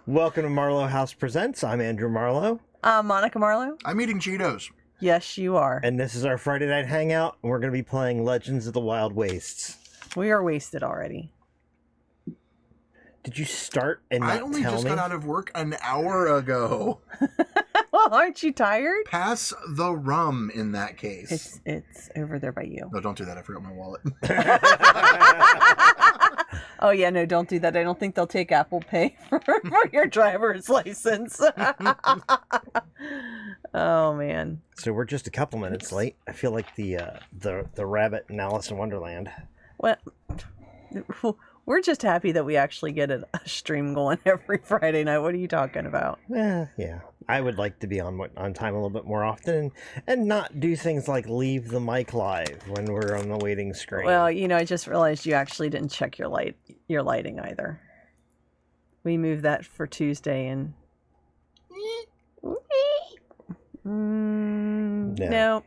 Welcome to Marlowe House Presents. I'm Andrew Marlowe. Monica Marlowe. I'm eating Cheetos. Yes, you are. And this is our Friday night hangout. And we're going to be playing Legends of the Wild Wastes. We are wasted already. Did you start and not I only tell just me? got out of work an hour ago. Well, aren't you tired? Pass the rum in that case. It's over there by you. No, don't do that. I forgot my wallet. Oh, yeah, no, don't do that. I don't think they'll take Apple Pay for your driver's license. Oh, man. So we're just a couple minutes late. I feel like the rabbit in Alice in Wonderland. Well, we're just happy that we actually get a stream going every Friday night. What are you talking about? Yeah. I would like to be on time a little bit more often and not do things like leave the mic live when we're on the waiting screen. Well, I just realized you actually didn't check your lighting either. We moved that for Tuesday and no.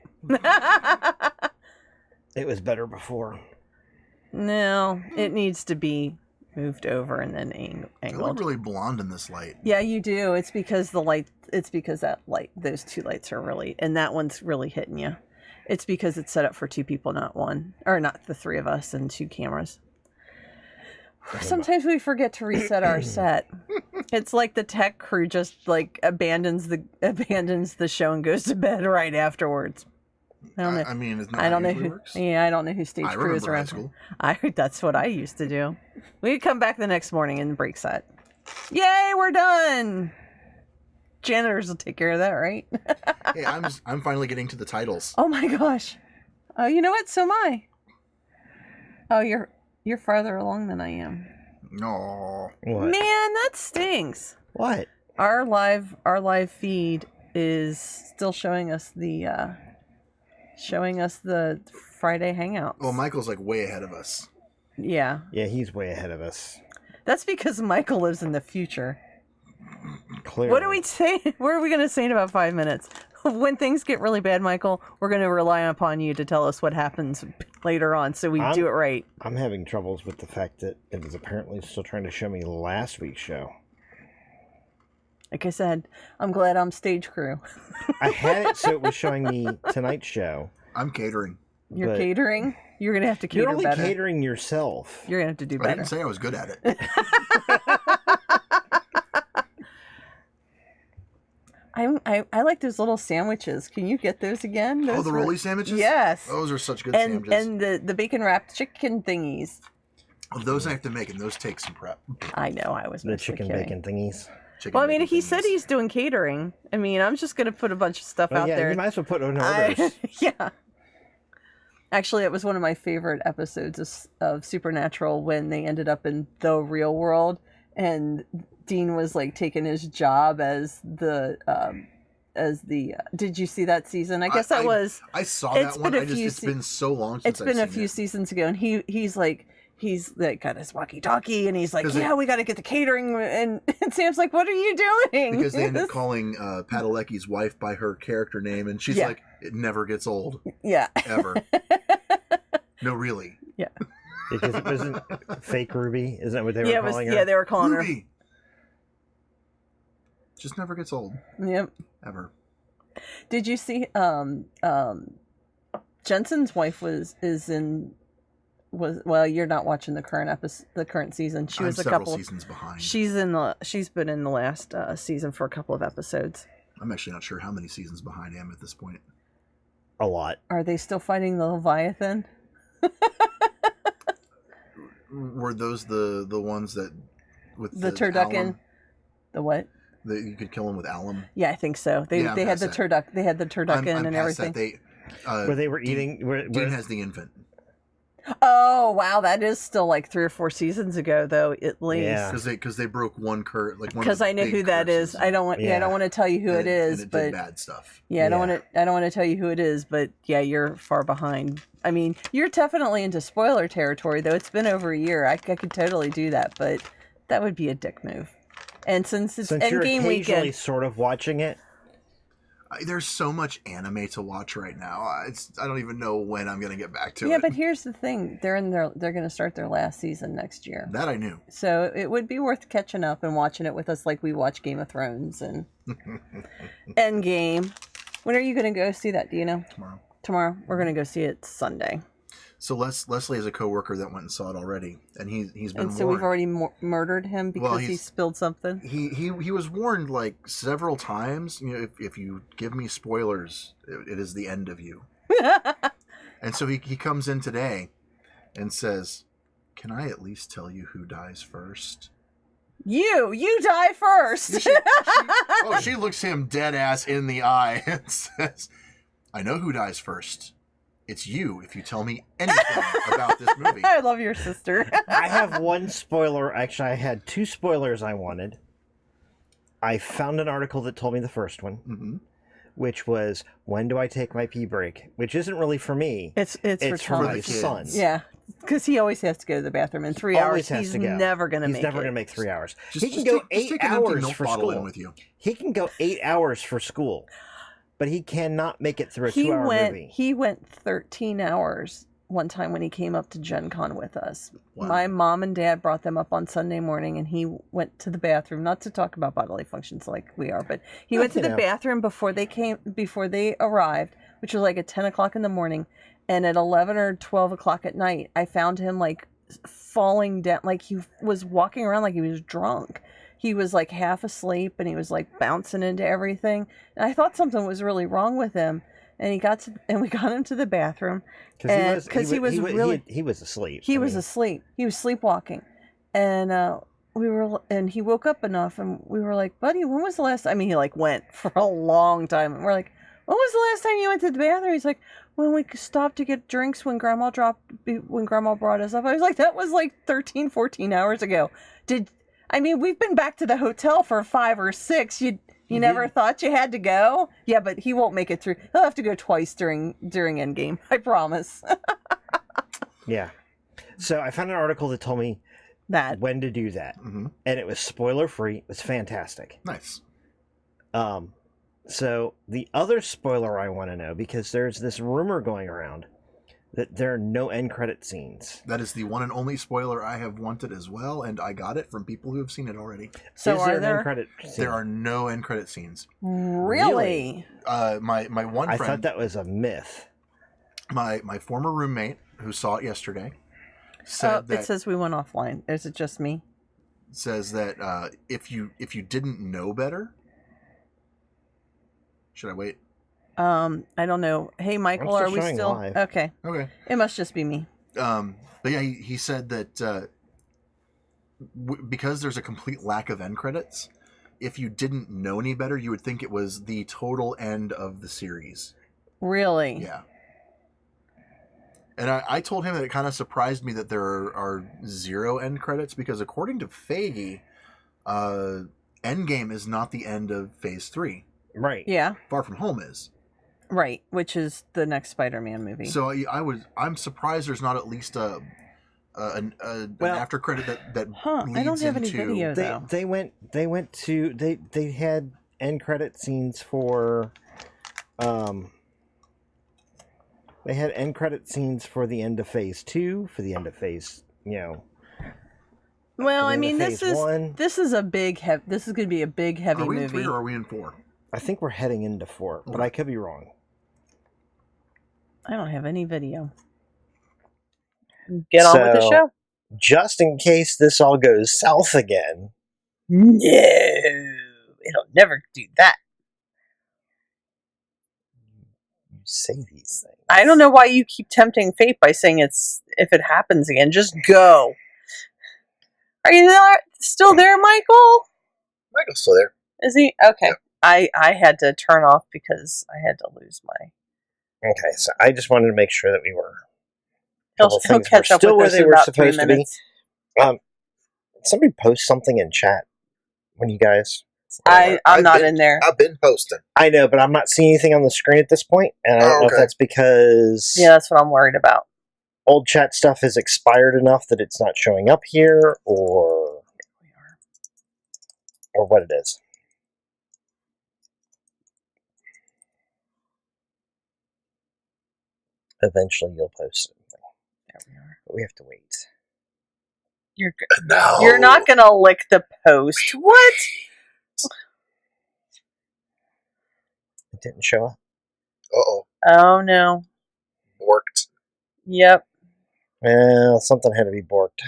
It was better before. No, it needs to be moved over and then I look angled. really blonde in this light. Yeah, you do. It's because that light, those two lights are really, and that one's really hitting you. It's because it's set up for two people, not one, or not the three of us and two cameras. Sometimes we forget to reset our set. It's like the tech crew just like abandons the show and goes to bed right afterwards. I don't know. I mean, isn't that I don't how know it who. works? Yeah, I don't know who stage I crew is remember high around. school. That's what I used to do. We'd come back the next morning and break set. Yay, we're done. Janitors will take care of that, right? Hey, I'm finally getting to the titles. Oh my gosh. Oh, you know what? So am I. Oh, you're farther along than I am. No. What? Man, that stinks. What? Our live feed is still showing us the Friday hangouts. Well, Michael's like way ahead of us. Yeah. Yeah, he's way ahead of us. That's because Michael lives in the future. Clearly. What are we saying? What are we going to say in about 5 minutes? When things get really bad, Michael, we're going to rely upon you to tell us what happens later on so we do it right. I'm having troubles with the fact that it was apparently still trying to show me last week's show. Like I said, I'm glad I'm stage crew. I had it so it was showing me tonight's show. I'm catering. You're But- catering? You're going to have to cater You're only better. catering yourself. You're going to have to do I better. didn't say I was good at it. I like those little sandwiches. Can you get those again? Oh, Those the were- rolly sandwiches? Yes. Those are such good and sandwiches. and the bacon wrapped chicken thingies. Those I have to make, and those take some prep. I know. I was The mostly chicken kidding. bacon thingies. Chicken Well, I mean, bacon he said thingies. he's doing catering. I mean, I'm just going to put a bunch of stuff Well, out yeah, there. you might as well put it in I- orders. yeah. Actually, it was one of my favorite episodes of Supernatural when they ended up in the real world, and Dean was like taking his job as the. Did you see that season? I guess that was. I saw it's that one. been a few It's been so long since It's been a I've seen few it. seasons ago, and he's like got his walkie-talkie, and he's like, 'Cause yeah, we got to get the catering, and Sam's like, what are you doing? Because they end up calling Padalecki's wife by her character name, and she's Yeah. like, it never gets old, Yeah. ever. No, really. Yeah. Because it wasn't fake Ruby. Isn't that what they were Yeah, it was. calling her? Yeah, they were calling Ruby! Just never gets old, her. Yep. ever. Did you see? Jensen's wife was. Well, you're not watching the current episode, the current season. She I'm was a several couple. seasons behind. She's been in the last season for a couple of episodes. I'm actually not sure how many seasons behind I am at this point. A lot. Are they still fighting the Leviathan? Were those the ones that with The turducken. alum, The what? that you could kill them with alum? Yeah, I think so. They Yeah, I'm they had past the that. turducken. They had the turducken I'm and past everything. that. Where they were eating. Dean has the infant. Oh wow, that is still like 3 or 4 seasons ago, though at least. Yeah. Because they broke one curse, like one. Because I know who that is. I don't want. Yeah, I don't want to tell you who it is, and it but did bad stuff. yeah, I don't Yeah. want to. I don't want to tell you who it is, but yeah, you're far behind. I mean, you're definitely into spoiler territory, though. It's been over a year. I could totally do that, but that would be a dick move. And since it's Since you're Endgame occasionally weekend, sort of watching it, There's so much anime to watch right now. I don't even know when I'm gonna get back to Yeah, it. but here's the thing: they're going to start their last season next year. That I knew. So it would be worth catching up and watching it with us, like we watch Game of Thrones and Endgame. When are you going to go see that? Do you know? Tomorrow. Tomorrow. We're going to go see it Sunday. So Leslie has a coworker that went and saw it already, and he's been And so warned. we've already murdered him because he spilled something. He was warned like several times. You know, if you give me spoilers, it is the end of you. And so he comes in today and says, "Can I at least tell you who dies first?" You die first. She looks him dead ass in the eye and says, "I know who dies first. It's you if you tell me anything about this movie." I love your sister. I have one spoiler. Actually, I had 2 spoilers I wanted. I found an article that told me the first one, Mm-hmm. which was, when do I take my pee break? Which isn't really for me. It's for Thomas. my kids. son. Yeah, because he always has to go to the bathroom in 3 Always hours. has He's to go. never going to make He's never it. going to make 3 hours. Just He can go take 8 an empty hours milk for bottle school. in with you. He can go 8 hours for school, but he cannot make it through a He 2-hour went. movie. He went 13 hours one time when he came up to Gen Con with us. Wow. My mom and dad brought them up on Sunday morning, and he went to the bathroom, not to talk about bodily functions like we are, but he went to the bathroom before they arrived, which was like at 10 o'clock in the morning, and at 11 or 12 o'clock at night, I found him like falling down, like he was walking around like he was drunk. He was like half asleep, and he was like bouncing into everything, and I thought something was really wrong with him. And we got him to the bathroom because he was asleep. He was asleep. He was sleepwalking, and he woke up enough, and we were like, "Buddy, when was the last?" I mean, he like went for a long time, and we're like, "When was the last time you went to the bathroom?" He's like, "When we stopped to get drinks when Grandma brought us up." I was like, "That was like 13, 14 hours ago." We've been back to the hotel for 5 or 6. You never thought you had to go? Yeah, but he won't make it through. He'll have to go twice during Endgame. I promise. Yeah. So I found an article that told me when to do that. Mm-hmm. And it was spoiler free. It was fantastic. Nice. So the other spoiler I want to know, because there's this rumor going around that there are no end credit scenes. That is the one and only spoiler I have wanted as well, and I got it from people who have seen it already. So is there an end credit scene? There are no end credit scenes. Really? My one friend. I thought that was a myth. My former roommate who saw it yesterday said that it says we went offline. Is it just me? Says that if you didn't know better, should I wait? I don't know. Hey, Michael, are we still live. okay? Okay. It must just be me. But yeah, he said that because there's a complete lack of end credits, if you didn't know any better, you would think it was the total end of the series. Really? Yeah. And I told him that it kind of surprised me that there are 0 end credits, because according to Feige, Endgame is not the end of Phase 3. Right. Yeah. Far From Home is. Right, which is the next Spider-Man movie. So I'm surprised there's not at least an after credit that leads I don't have into... any video though. They had end credit scenes for they had end credit scenes for the end of Phase 2, for the end of Phase, Well, I mean, this is a big this is going to be a big heavy movie. Are we movie. in 3 or are we in 4? I think we're heading into 4, but I could be wrong. I don't have any video. Get on with the show. Just in case this all goes south again. No, it'll never do that. You say these things. I don't know why you keep tempting fate by saying if it happens again, just go. Are you still there, Michael? Michael's still there. Is he? Okay. Yeah. I had to turn off because I had to lose my... Okay, so I just wanted to make sure that we were... He'll catch up still with where us they in were about supposed 3 to be. minutes. Somebody post something in chat when you guys... I'm not in there. I've been posting. I know, but I'm not seeing anything on the screen at this point, and I don't know if that's because Yeah, that's what I'm worried about. old chat stuff has expired enough that it's not showing up here, or what it is. Eventually, you'll post something, There we are. but we have to wait. No. You're not gonna lick the post. What? It didn't show up. Uh-oh. Oh no. Borked. Yep. Well, something had to be borked.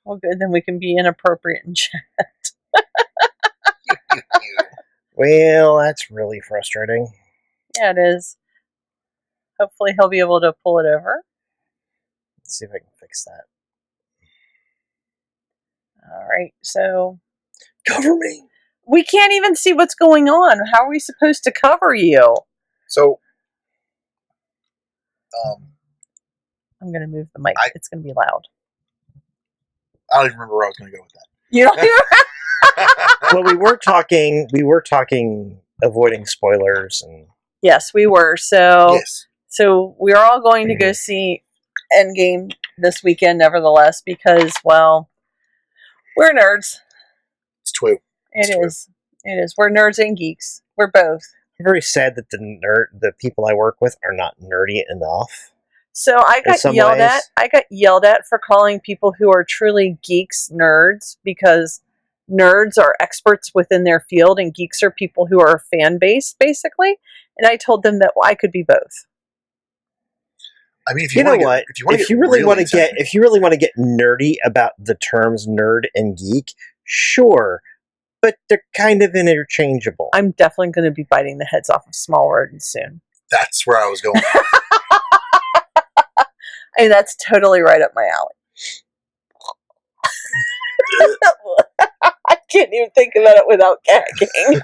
Well, good. Then we can be inappropriate in chat. Well, that's really frustrating. Yeah, it is. Hopefully, he'll be able to pull it over. Let's see if I can fix that. All right. So Cover me. we can't even see what's going on. How are we supposed to cover you? So, I'm gonna move the mic. I- It's gonna be loud. I don't even remember where I was going to go with that. You know. Well, we were talking avoiding spoilers, and Yes, we were. So Yes. So we're all going to go see Endgame this weekend, nevertheless, because, well, we're nerds. It's true. It true. is. It is. We're nerds and geeks. We're both. I'm very sad that the people I work with are not nerdy enough. So I got some yelled ways. at. I got yelled at for calling people who are truly geeks nerds, because nerds are experts within their field and geeks are people who are fan based, basically. And I told them that I could be both. I mean, if You know wanna what? If you really want to get nerdy about the terms nerd and geek, sure, but they're kind of interchangeable. I'm definitely going to be biting the heads off of small rodents soon. that's where I was going. I mean, that's totally right up my alley. I can't even think about it without gagging.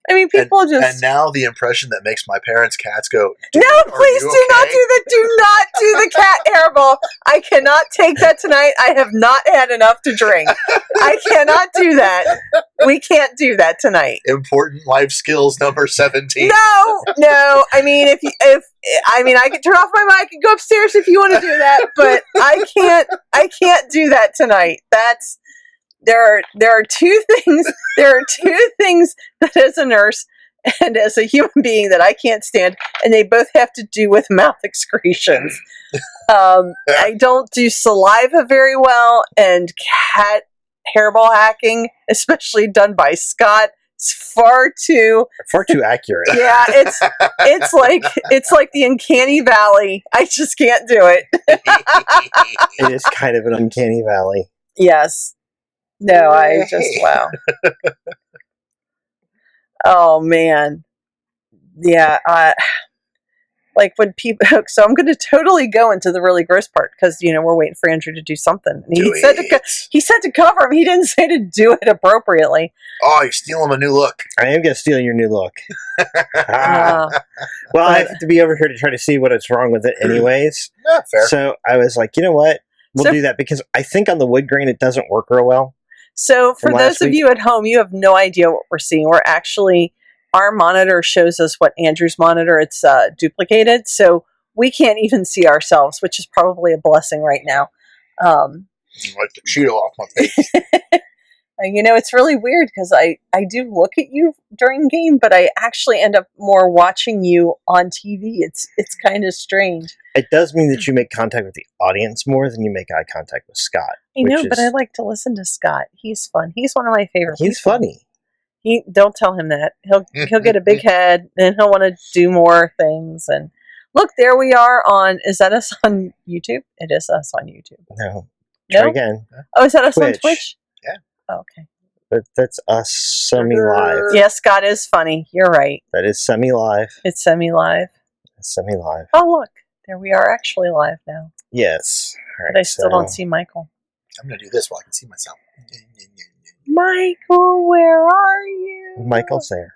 I mean, people and just... now the impression that makes my parents' cats go, No, please you do not okay?" do that. Do not do the cat hairball. I cannot take that tonight. I have not had enough to drink. I cannot do that. We can't do that tonight. Important life skills number 17. No. I mean, if I can turn off my mic and go upstairs if you want to do that, but I can't do that tonight. There are two things. There are two things that, as a nurse and as a human being, that I can't stand, and they both have to do with mouth excretions. I don't do saliva very well, and cat hairball hacking, especially done by Scott, is far too accurate. Yeah, it's like the uncanny valley. I just can't do it. It is kind of an uncanny valley. Yes. No, I just wow. Oh man. Yeah, like when people. So I'm going to totally go into the really gross part, because we're waiting for Andrew to do something. And he said to cover him. He didn't say to do it appropriately. Oh, you're stealing my new look. I am going to steal your new look. Well, I have to be over here to try to see what is wrong with it, anyways. Yeah, fair. So I was like, you know what? We'll do that, because I think on the wood grain it doesn't work real well. So for those of you at home, you have no idea what we're seeing. We're actually, our monitor shows us what Andrew's monitor, it's duplicated. So we can't even see ourselves, which is probably a blessing right now. Like the Cheeto off my face. It's really weird, because I do look at you during game, but I actually end up more watching you on TV. It's kind of strange. It does mean that you make contact with the audience more than you make eye contact with Scott. I know, but I like to listen to Scott. He's fun. He's one of my favorite He's people. funny. Don't tell him that. He'll get a big head, and he'll want to do more things. And look, there we are on. Is that us on YouTube? It is us on YouTube. No. Try No? again. Oh, is that us on Twitch. Twitch? Yeah. Oh, okay. But that's us semi-live. Yeah, Scott is funny. You're right. That is semi-live. It's semi-live. Semi-live. Oh, look. There we are, actually live now. Yes. All right, But I still don't see Michael. I'm going to do this while I can see myself. Michael, where are you? Michael's there.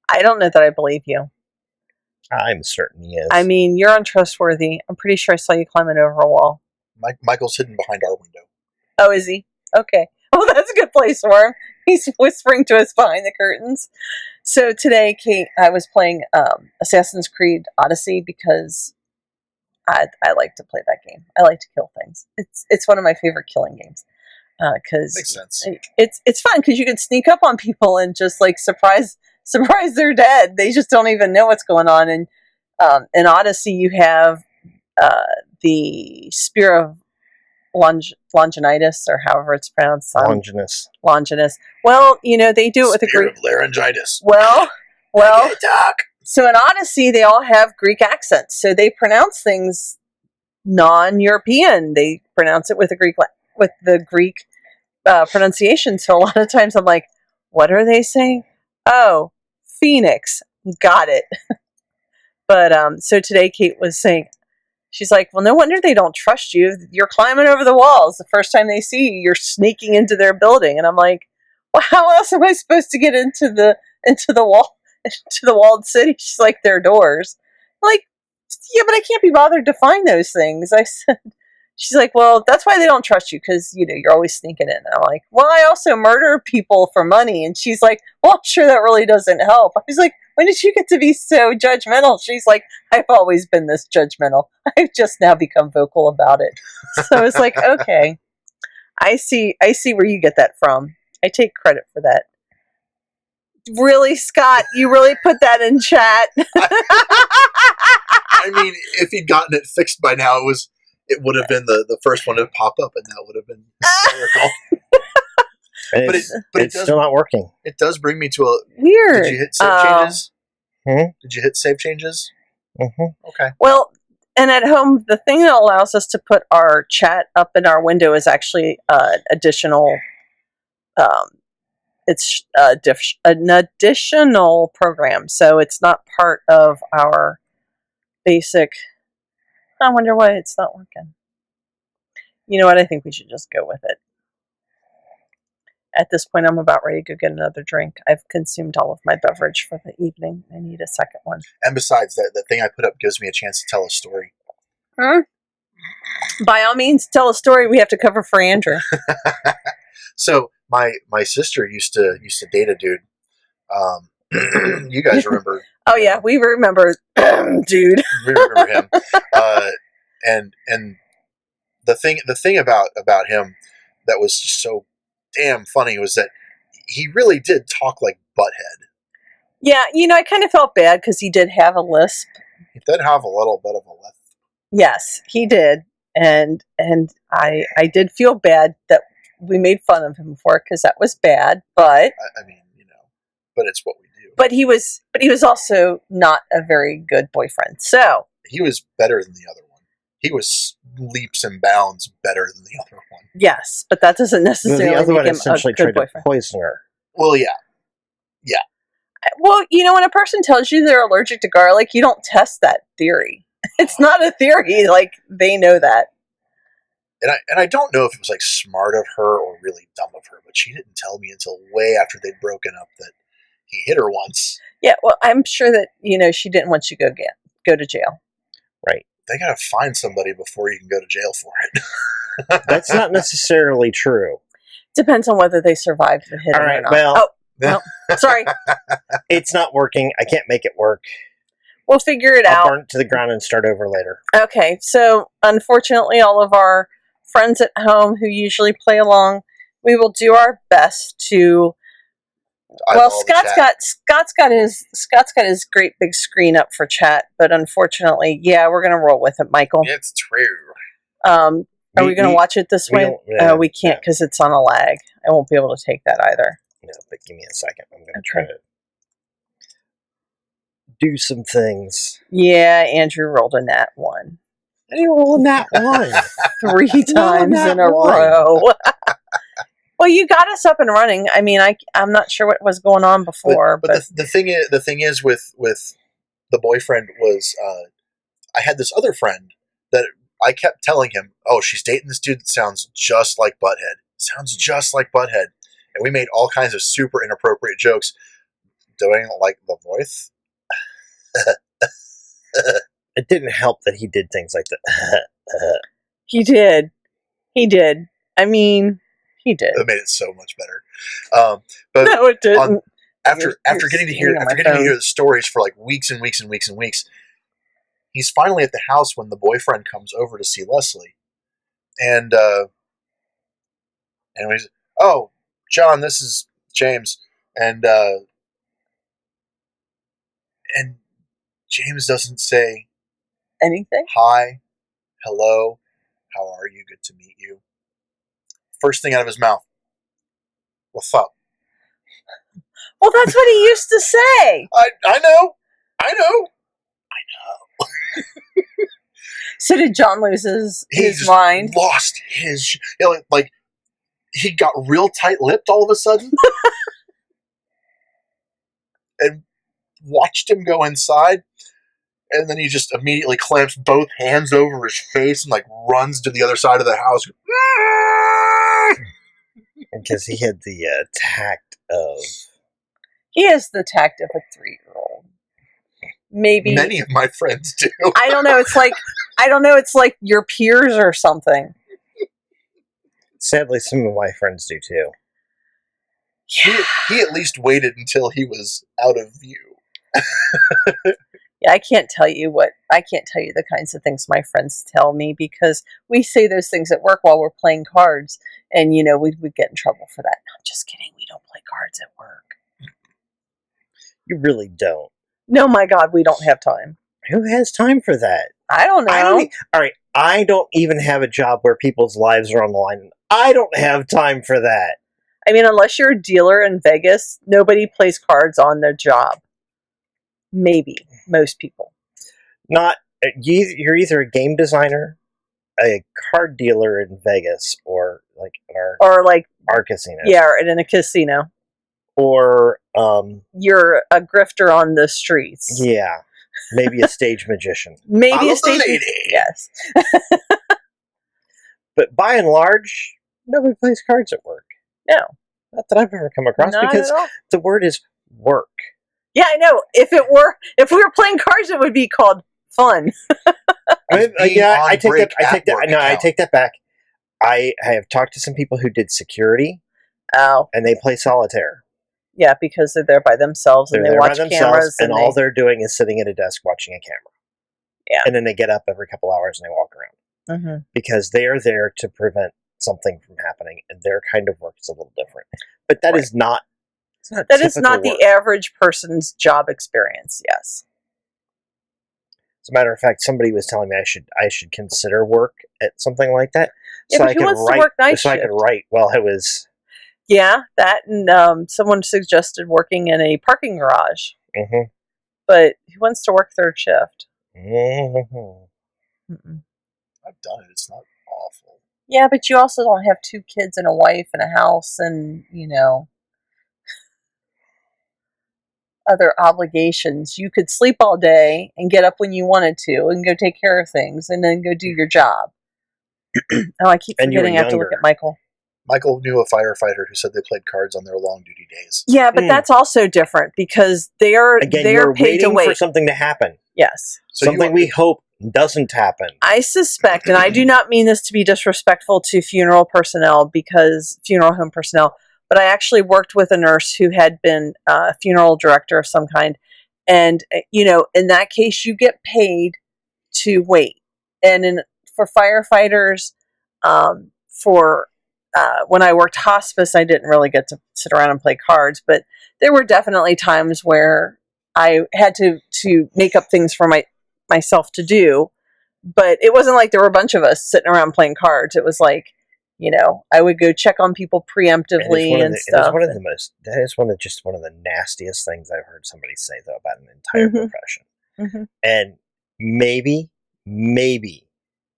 I don't know that I believe you. I'm certain he is. I mean, you're untrustworthy. I'm pretty sure I saw you climbing over a wall. Michael's hidden behind our window. Oh, is he? Okay. Oh, that's a good place for him. He's whispering to us behind the curtains. So today, Kate, I was playing Assassin's Creed Odyssey, because I like to play that game. I like to kill things. It's one of my favorite killing games. Makes because sense. it's fun because you can sneak up on people and just like surprise they're dead. They just don't even know what's going on. And in Odyssey, you have the Spear of Longinus, or however it's pronounced. Longinus. Well, they do it with a Spear Greek. of laryngitis. Well. Doc. So in Odyssey, they all have Greek accents, so they pronounce things non-European. They pronounce it with the Greek pronunciation. So a lot of times I'm like, what are they saying? Oh, Phoenix. Got it. But so today Kate was saying, she's like, well, no wonder they don't trust you. You're climbing over the walls. The first time they see you, you're sneaking into their building. And I'm like, well, how else am I supposed to get into the walled city? She's like, their doors. I'm like, yeah, but I can't be bothered to find those things. I said, she's like, well, that's why they don't trust you, because you're always sneaking in. And I'm like, well, I also murder people for money. And she's like, well, I'm sure that really doesn't help. I was like, when did you get to be so judgmental? She's like, I've always been this judgmental. I've just now become vocal about it. So it's like, okay, I see where you get that from. I take credit for that. Really, Scott? You really put that in chat? I mean, if he'd gotten it fixed by now, it would have been the first one to pop up, and that would have been hysterical. But it's still not working. It does bring me to a weird. Did you hit save changes? Hmm? Did you hit save changes? Mm-hmm. Okay. Well, and at home, the thing that allows us to put our chat up in our window is actually additional. It's an additional program, so it's not part of our basic. I wonder why it's not working. You know what? I think we should just go with it. At this point, I'm about ready to go get another drink. I've consumed all of my beverage for the evening. I need a second one. And besides, the thing I put up gives me a chance to tell a story. By all means, tell a story. We have to cover for Andrew. So my sister used to date a dude. You guys remember? Oh yeah, we remember, dude. We remember him. And the thing about him that was just so damn funny was that he really did talk like Butthead. Yeah, I kind of felt bad because he did have a lisp. He did have a little bit of a lisp. Yes, he did, and I did feel bad that we made fun of him for it because that was bad. But I mean, but it's what we do. But he was also not a very good boyfriend. So he was better than the other one. He was leaps and bounds better than the other one. Yes, but that doesn't necessarily the other make one him essentially a good tried boyfriend. to poison her. Well, yeah. Well, when a person tells you they're allergic to garlic, you don't test that theory. It's not a theory. Like, they know that. And I don't know if it was like smart of her or really dumb of her, but she didn't tell me until way after they'd broken up that he hit her once. Yeah, well, I'm sure that she didn't want you to go to jail. Right. They gotta find somebody before you can go to jail for it. That's not necessarily true. Depends on whether they survived the hit All right, or not. well, sorry. It's not working. I can't make it work. We'll figure it I'll out. burn it to the ground and start over later. Okay, so unfortunately, all of our friends at home who usually play along, we will do our best to. Well, Scott's got his great big screen up for chat, but unfortunately, yeah, we're gonna roll with it, Michael. It's true. Are we gonna watch it this way? We can't because it's on a lag. I won't be able to take that either. No, but give me a second. I'm gonna try to do some things. Yeah, Andrew rolled a nat 1. I didn't roll a nat 1 3 times in a row. Well, you got us up and running. I mean, I'm not sure what was going on before, but the thing is with the boyfriend was I had this other friend that I kept telling him, "Oh, she's dating this dude that sounds just like Butthead. Sounds just like Butthead," and we made all kinds of super inappropriate jokes doing like the voice. It didn't help that he did things like that. He did. I mean, he did. It made it so much better. But no, it didn't. After getting to hear the stories for like weeks and weeks and weeks and weeks, he's finally at the house when the boyfriend comes over to see Leslie, and And he's, oh, John, this is James, and James doesn't say Anything? hi, hello, how are you? Good to meet you. First thing out of his mouth, what's up? Well, that's what he used to say. I know. So did John lose his He's mind? lost his, like he got real tight-lipped all of a sudden, and watched him go inside. And then he just immediately clamps both hands over his face and like runs to the other side of the house. Because he had the tact of... He has the tact of a 3-year-old. Maybe Many of my friends do. I don't know. It's like your peers or something. Sadly, some of my friends do too. He at least waited until he was out of view. Yeah, I can't tell you the kinds of things my friends tell me, because we say those things at work while we're playing cards, and we'd get in trouble for that. No, I'm just kidding. We don't play cards at work. You really don't. No, my God, we don't have time. Who has time for that? I don't know. All right, I don't even have a job where people's lives are on the line. I don't have time for that. I mean, unless you're a dealer in Vegas, nobody plays cards on their job. Maybe. Most people. You're either a game designer, a card dealer in Vegas, or like our casino. Yeah, or in a casino. Or you're a grifter on the streets. Yeah. Maybe a stage magician. Maybe a stage magician. Yes. But by and large, nobody plays cards at work. No. Not that I've ever come across, Not because at all. the word is work. Yeah, I know. If we were playing cards, it would be called fun. I take that back. I have talked to some people who did security. Oh. And they play solitaire. Yeah, because they're there by themselves and they watch cameras. And all they're doing is sitting at a desk watching a camera. Yeah. And then they get up every couple hours and they walk around. Mm-hmm. Because they are there to prevent something from happening, and their kind of work is a little different. But that is not... That is not the average person's job experience, yes. As a matter of fact, somebody was telling me I should consider work at something like that. Yeah, but who wants to work night shift? I could write while I was... Yeah, that, and someone suggested working in a parking garage. Mm-hmm. But who wants to work third shift? Mm-hmm. I've done it. It's not awful. Yeah, but you also don't have 2 kids and a wife and a house and, other obligations. You could sleep all day and get up when you wanted to and go take care of things and then go do your job. Oh, I keep forgetting I have to look at Michael. Michael knew a firefighter who said they played cards on their long duty days. Yeah, but that's also different because they're paid to wait for something to happen. Yes. So something we hope doesn't happen. I suspect, and I do not mean this to be disrespectful to funeral home personnel, but I actually worked with a nurse who had been a funeral director of some kind. And, in that case, you get paid to wait. And for firefighters, when I worked hospice, I didn't really get to sit around and play cards, but there were definitely times where I had to make up things for myself to do. But it wasn't like there were a bunch of us sitting around playing cards. It was like, I would go check on people preemptively and stuff. That is one of the nastiest things I've heard somebody say, though, about an entire profession. Mm-hmm. And maybe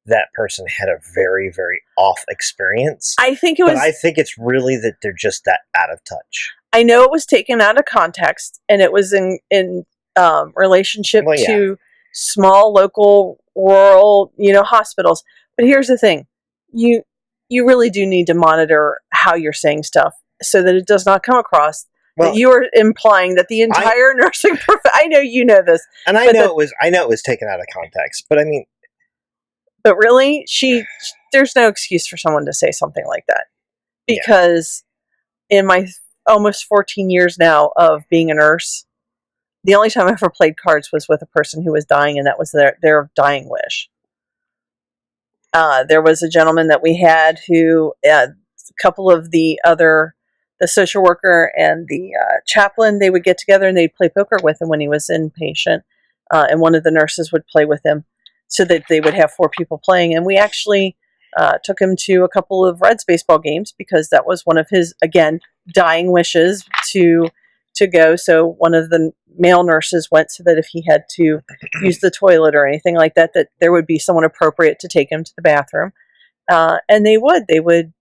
that person had a very, very off experience. I think it's really that they're just that out of touch. I know it was taken out of context, and it was in relationship to small, local, rural, hospitals. But here's the thing. You really do need to monitor how you're saying stuff so that it does not come across that you are implying that the entire nursing profession. I know you know this, and I know it was taken out of context. But I mean, but really, there's no excuse for someone to say something like that, because in my almost 14 years now of being a nurse, the only time I ever played cards was with a person who was dying, and that was their dying wish. There was a gentleman that we had who couple of the social worker and the chaplain, they would get together and they'd play poker with him when he was inpatient. And one of the nurses would play with him so that they would have 4 people playing. And we actually took him to a couple of Reds baseball games because that was one of his, again, dying wishes to go. So one of the male nurses went so that if he had to use the toilet or anything like that, that there would be someone appropriate to take him to the bathroom. And they would,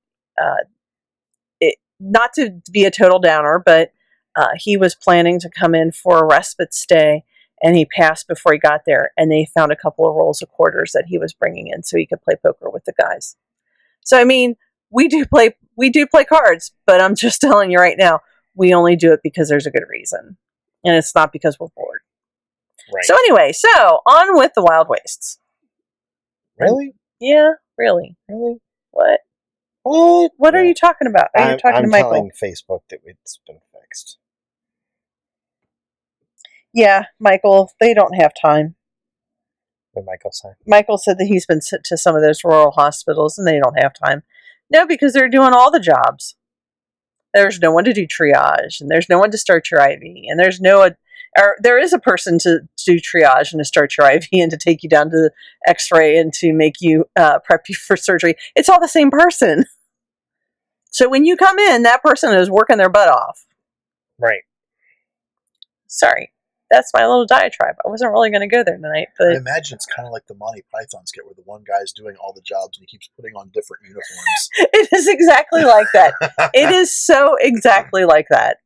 not to be a total downer, but he was planning to come in for a respite stay, and he passed before he got there, and they found a couple of rolls of quarters that he was bringing in so he could play poker with the guys. So, I mean, we do play cards, but I'm just telling you right now, we only do it because there's a good reason, and it's not because we're bored. Right. So anyway, on with the Wild Wastes. Really? Yeah, really. Really? What? What? What are you talking about? Are you talking to Michael? I'm telling Facebook that it's been fixed. Yeah, Michael, they don't have time. What did Michael say? Michael said that he's been sent to some of those rural hospitals and they don't have time. No, because they're doing all the jobs. There's no one to do triage, and there's no one to start your IV, and there is a person to do triage and to start your IV and to take you down to the X-ray and to make you prep you for surgery. It's all the same person. So when you come in, that person is working their butt off. Right. Sorry. That's my little diatribe. I wasn't really going to go there tonight, but I imagine it's kind of like the Monty Python skit where the one guy's doing all the jobs and he keeps putting on different uniforms. it is exactly like that. It is so exactly like that.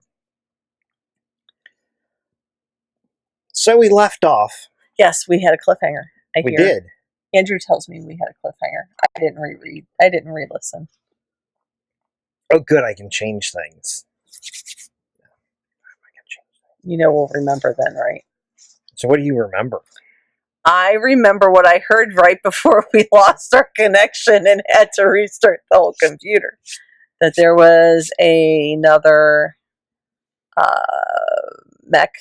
So we left off. Yes, we had a cliffhanger. We did. Andrew tells me we had a cliffhanger. I didn't reread. I didn't re-listen. Oh, good. I can change things. You know we'll remember then, right? So what do you remember? I remember what I heard right before we lost our connection and had to restart the whole computer. That there was another mech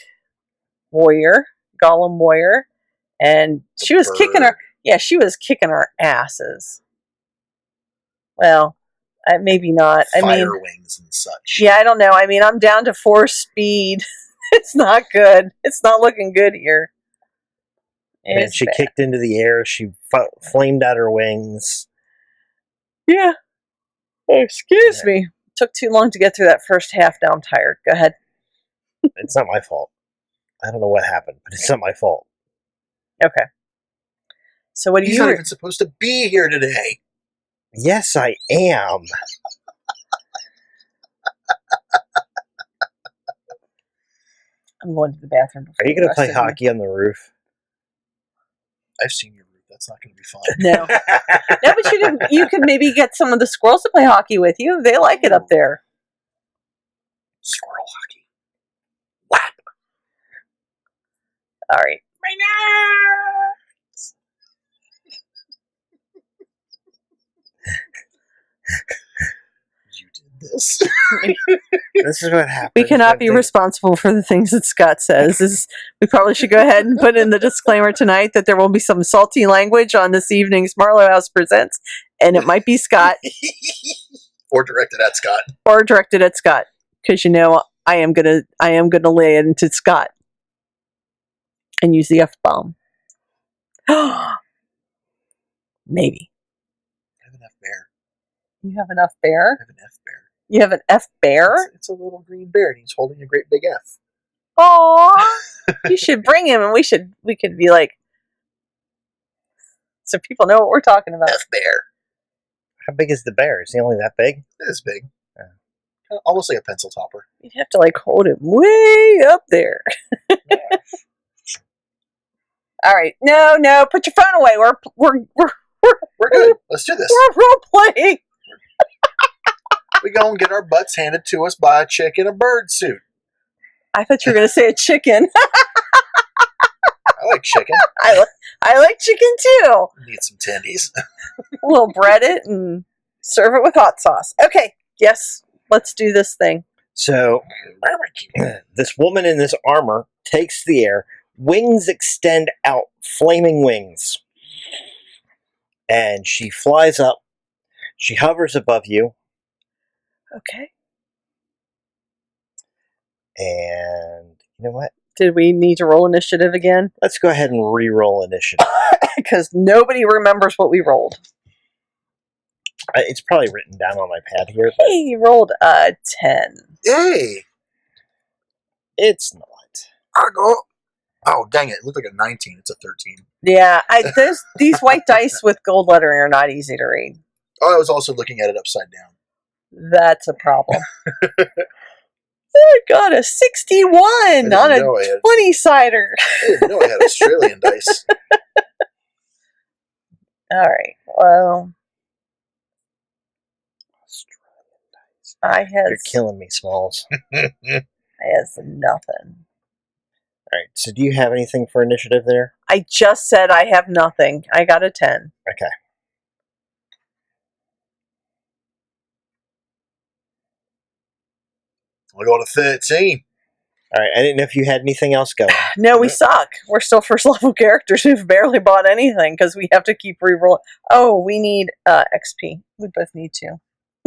warrior, Golem warrior, and she was kicking our asses. Well, maybe not. Fire wings and such. Yeah, I don't know. I mean, I'm down to 4 speed. It's not good. It's not looking good here. And she kicked into the air. She flamed out her wings. Yeah. Excuse me. Took too long to get through that first half. Now I'm tired. Go ahead. It's not my fault. I don't know what happened, but it's not my fault. Okay. So what do He's not even supposed to be here today. Yes, I am. I'm going to the bathroom. Are you going to play hockey on the roof? I've seen your roof. That's not going to be fun. No. No, but you could maybe get some of the squirrels to play hockey with you. They like it up there. Squirrel hockey. Whap. All right. Right now. You did this. This is what happens. We cannot be responsible for the things that Scott says. We probably should go ahead and put in the disclaimer tonight that there will be some salty language on this evening's Marlowe House Presents, and it might be Scott. Or directed at Scott. Or directed at Scott. Because I am gonna lay it into Scott. And use the F-bomb. Maybe. I have an F-bear. You have enough bear? I have an F-bear. You have an F-bear? It's a little green bear, and he's holding a great big F. Aww. You should bring him, and we could be like, so people know what we're talking about. F-bear. How big is the bear? Is he only that big? It is big. Yeah. Almost like a pencil topper. You'd have to hold him way up there. All right. No, put your phone away. We're good. Let's do this. We're role playing. We go and get our butts handed to us by a chick in a bird suit. I thought you were going to say a chicken. I like chicken. I like chicken too. Need some tendies. We'll bread it and serve it with hot sauce. Okay. Yes. Let's do this thing. So, this woman in this armor takes the air. Wings extend out, flaming wings. And she flies up. She hovers above you. Okay. And you know what? Did we need to roll initiative again? Let's go ahead and re-roll initiative. Because nobody remembers what we rolled. It's probably written down on my pad here, but Hey, you rolled a 10. Yay! it's not. Oh, dang it. It looked like a 19. It's a 13. Yeah, these white dice with gold lettering are not easy to read. Oh, I was also looking at it upside down. That's a problem. I got a 61 on a 20-sider. I didn't know I had Australian dice. All right. Well, I You're has killing me, Smalls. nothing. All right. So, do you have anything for initiative there? I just said I have nothing. I got a 10. Okay. I got a 13. All right. I didn't know if you had anything else going. No, we suck. We're still first level characters who've barely bought anything because we have to keep re-rolling. Oh, we need XP. We both need to.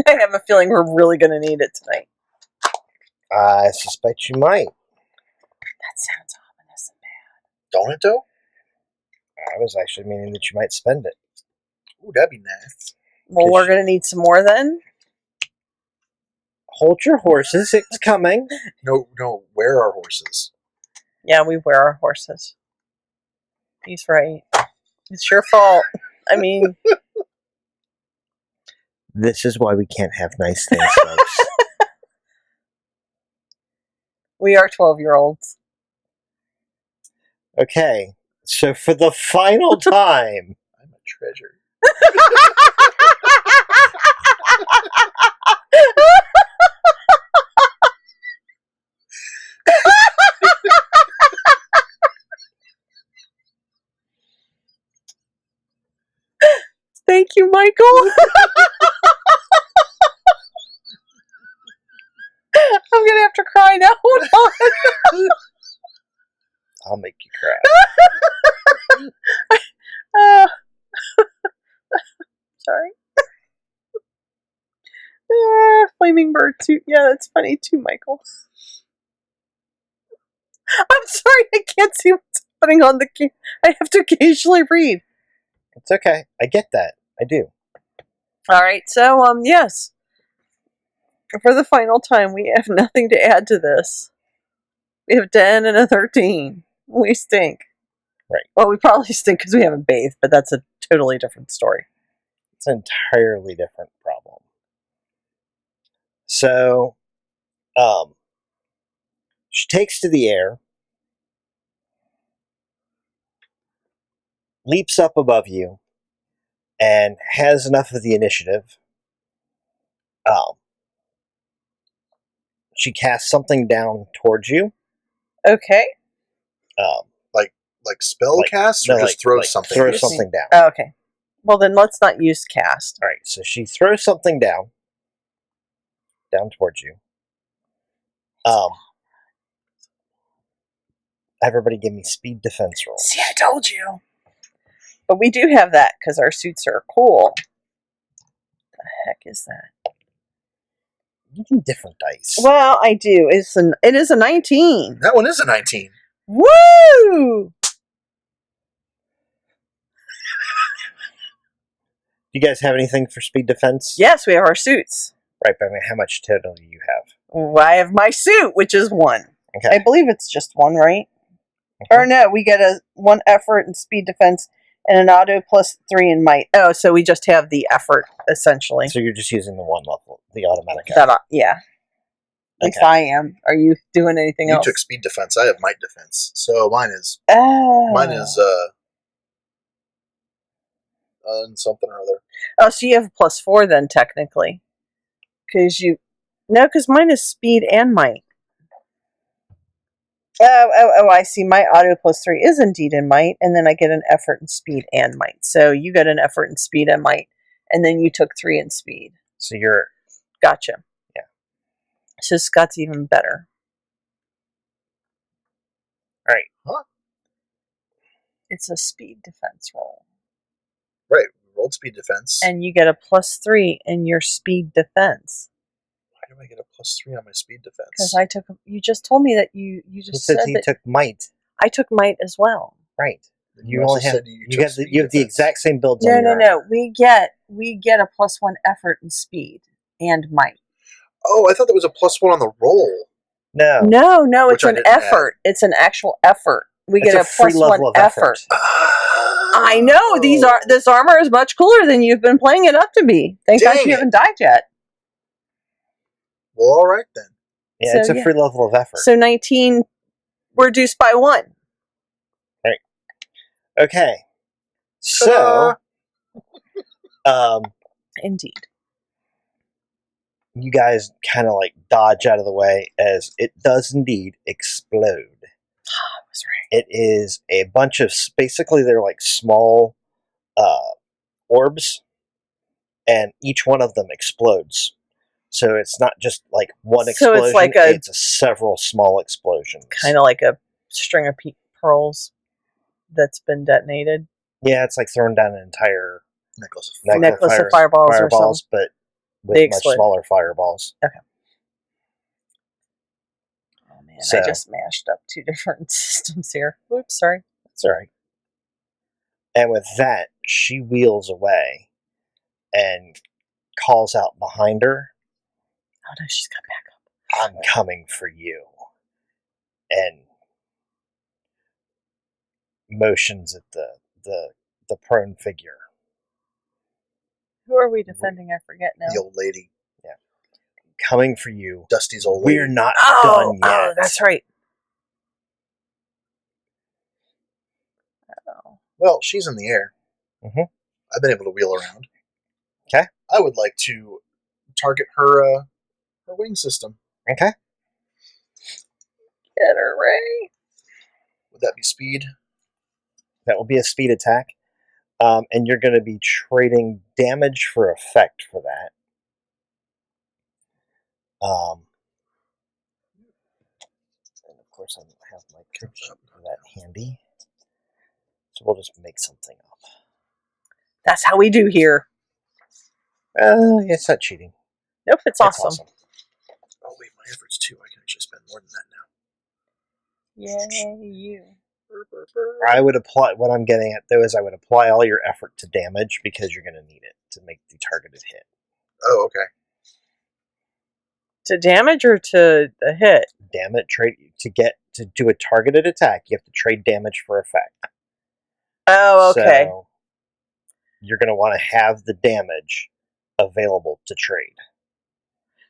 I have a feeling we're really going to need it tonight. I suspect you might. That sounds ominous and bad. Don't it, though? I was actually meaning that you might spend it. Ooh, that'd be nice. Well, we're going to need some more then. Hold your horses. It's coming. No, where are horses? Yeah, we wear our horses. He's right. It's your fault. I mean, This is why we can't have nice things, folks. we are 12-year-olds. Okay. So, for the final time, I'm a treasure. Thank you, Michael. I'm going to have to cry now. Hold on. I'll make you cry. Sorry. Flaming bird too. Yeah, that's funny too, Michael. I'm sorry, I can't see what's happening on the camera. I have to occasionally read. It's okay. I get that. I do. All right, so yes. For the final time, we have nothing to add to this. We have 10 and a 13. We stink. Right. Well, we probably stink because we haven't bathed, but that's a totally different story. It's an entirely different problem. So, she takes to the air, leaps up above you, and has enough of the initiative. She casts something down towards you. Okay. Like spell cast, or no, just throws something? Throws something down. Oh, okay. Well, then let's not use cast. All right, so she throws something down towards you. Everybody give me speed defense rolls. See, I told you. But we do have that because our suits are cool. The heck is that? You need different dice. Well, I do. It is a 19. That one is a 19. Woo! Do you guys have anything for speed defense? Yes, we have our suits. Right, but I mean, how much total do you have? Well, I have my suit, which is 1. Okay. I believe it's just 1, right? Or no, we get a 1 effort and speed defense and an auto plus 3 in might. Oh, so we just have the effort, essentially. So you're just using the one level, the automatic. Yeah. At least Okay. I am. Are you doing anything You else? took speed defense. I have might defense. So mine is something or other. Oh, so you have a plus 4 then, technically. Because mine is speed and might. Oh, I see. My auto plus 3 is indeed in might, and then I get an effort in speed and might. So you get an effort in speed and might, and then you took 3 in speed. So you're... Gotcha. Yeah. So Scott's even better. All right. Huh? It's a speed defense roll. Right. We rolled speed defense. And you get a plus 3 in your speed defense. do I get a +3 on my speed defense? Because I took. You just told me that you He just said said he that took might. I took might as well. Right. And You also only have said you have the exact same builds. No, on your no, no. armor. We get a +1 effort and speed and might. Oh, I thought that was a +1 on the roll. No. No, Which it's I an didn't add. effort. It's an actual effort. We It's get a free +1 level of effort. effort. I know this armor is much cooler than you've been playing it up to be. Thank God Dang you it. haven't died yet. Well, all right then. Yeah, So, it's a yeah. free level of effort. So 19 reduced by 1. Okay. So, Indeed. you guys kind of like dodge out of the way as it does indeed explode. I was right. It is a bunch of basically they're like small orbs, and each one of them explodes. So it's not just like one So explosion; it's like it's several small explosions. Kind of like a string of pearls that's been detonated. Yeah, it's like throwing down an entire Necklace of fireballs or something. but with They much explode. smaller fireballs. Oh man, So- I just mashed up 2 different systems here. Oops, sorry. That's all right. And with that, she wheels away and calls out behind her, Oh no, she's got back up. "I'm coming for you," and motions at the prone figure. Who are we defending? I forget now. The old lady. Coming for you. Dusty's old lady. We're not Oh, done yet. oh, that's right. Oh. Well, she's in the air. Mhm. I've been able to wheel around. 'Kay. I would like to target her wing system. Okay. Get her, Ray. Would that be speed? That will be a speed attack. And you're going to be trading damage for effect for that. And of course, I don't have my code sheet for that handy. So we'll just make something up. That's how we do here. It's not cheating. Nope, it's awesome. Oh wait, my effort's 2. I can actually spend more than that now. Yay, you. I would apply, what I'm getting at though is I would apply all your effort to damage because you're going to need it to make the targeted hit. Oh, okay. To damage or to the hit? Damage, trade to do a targeted attack, you have to trade damage for effect. Oh, okay. So you're going to want to have the damage available to trade.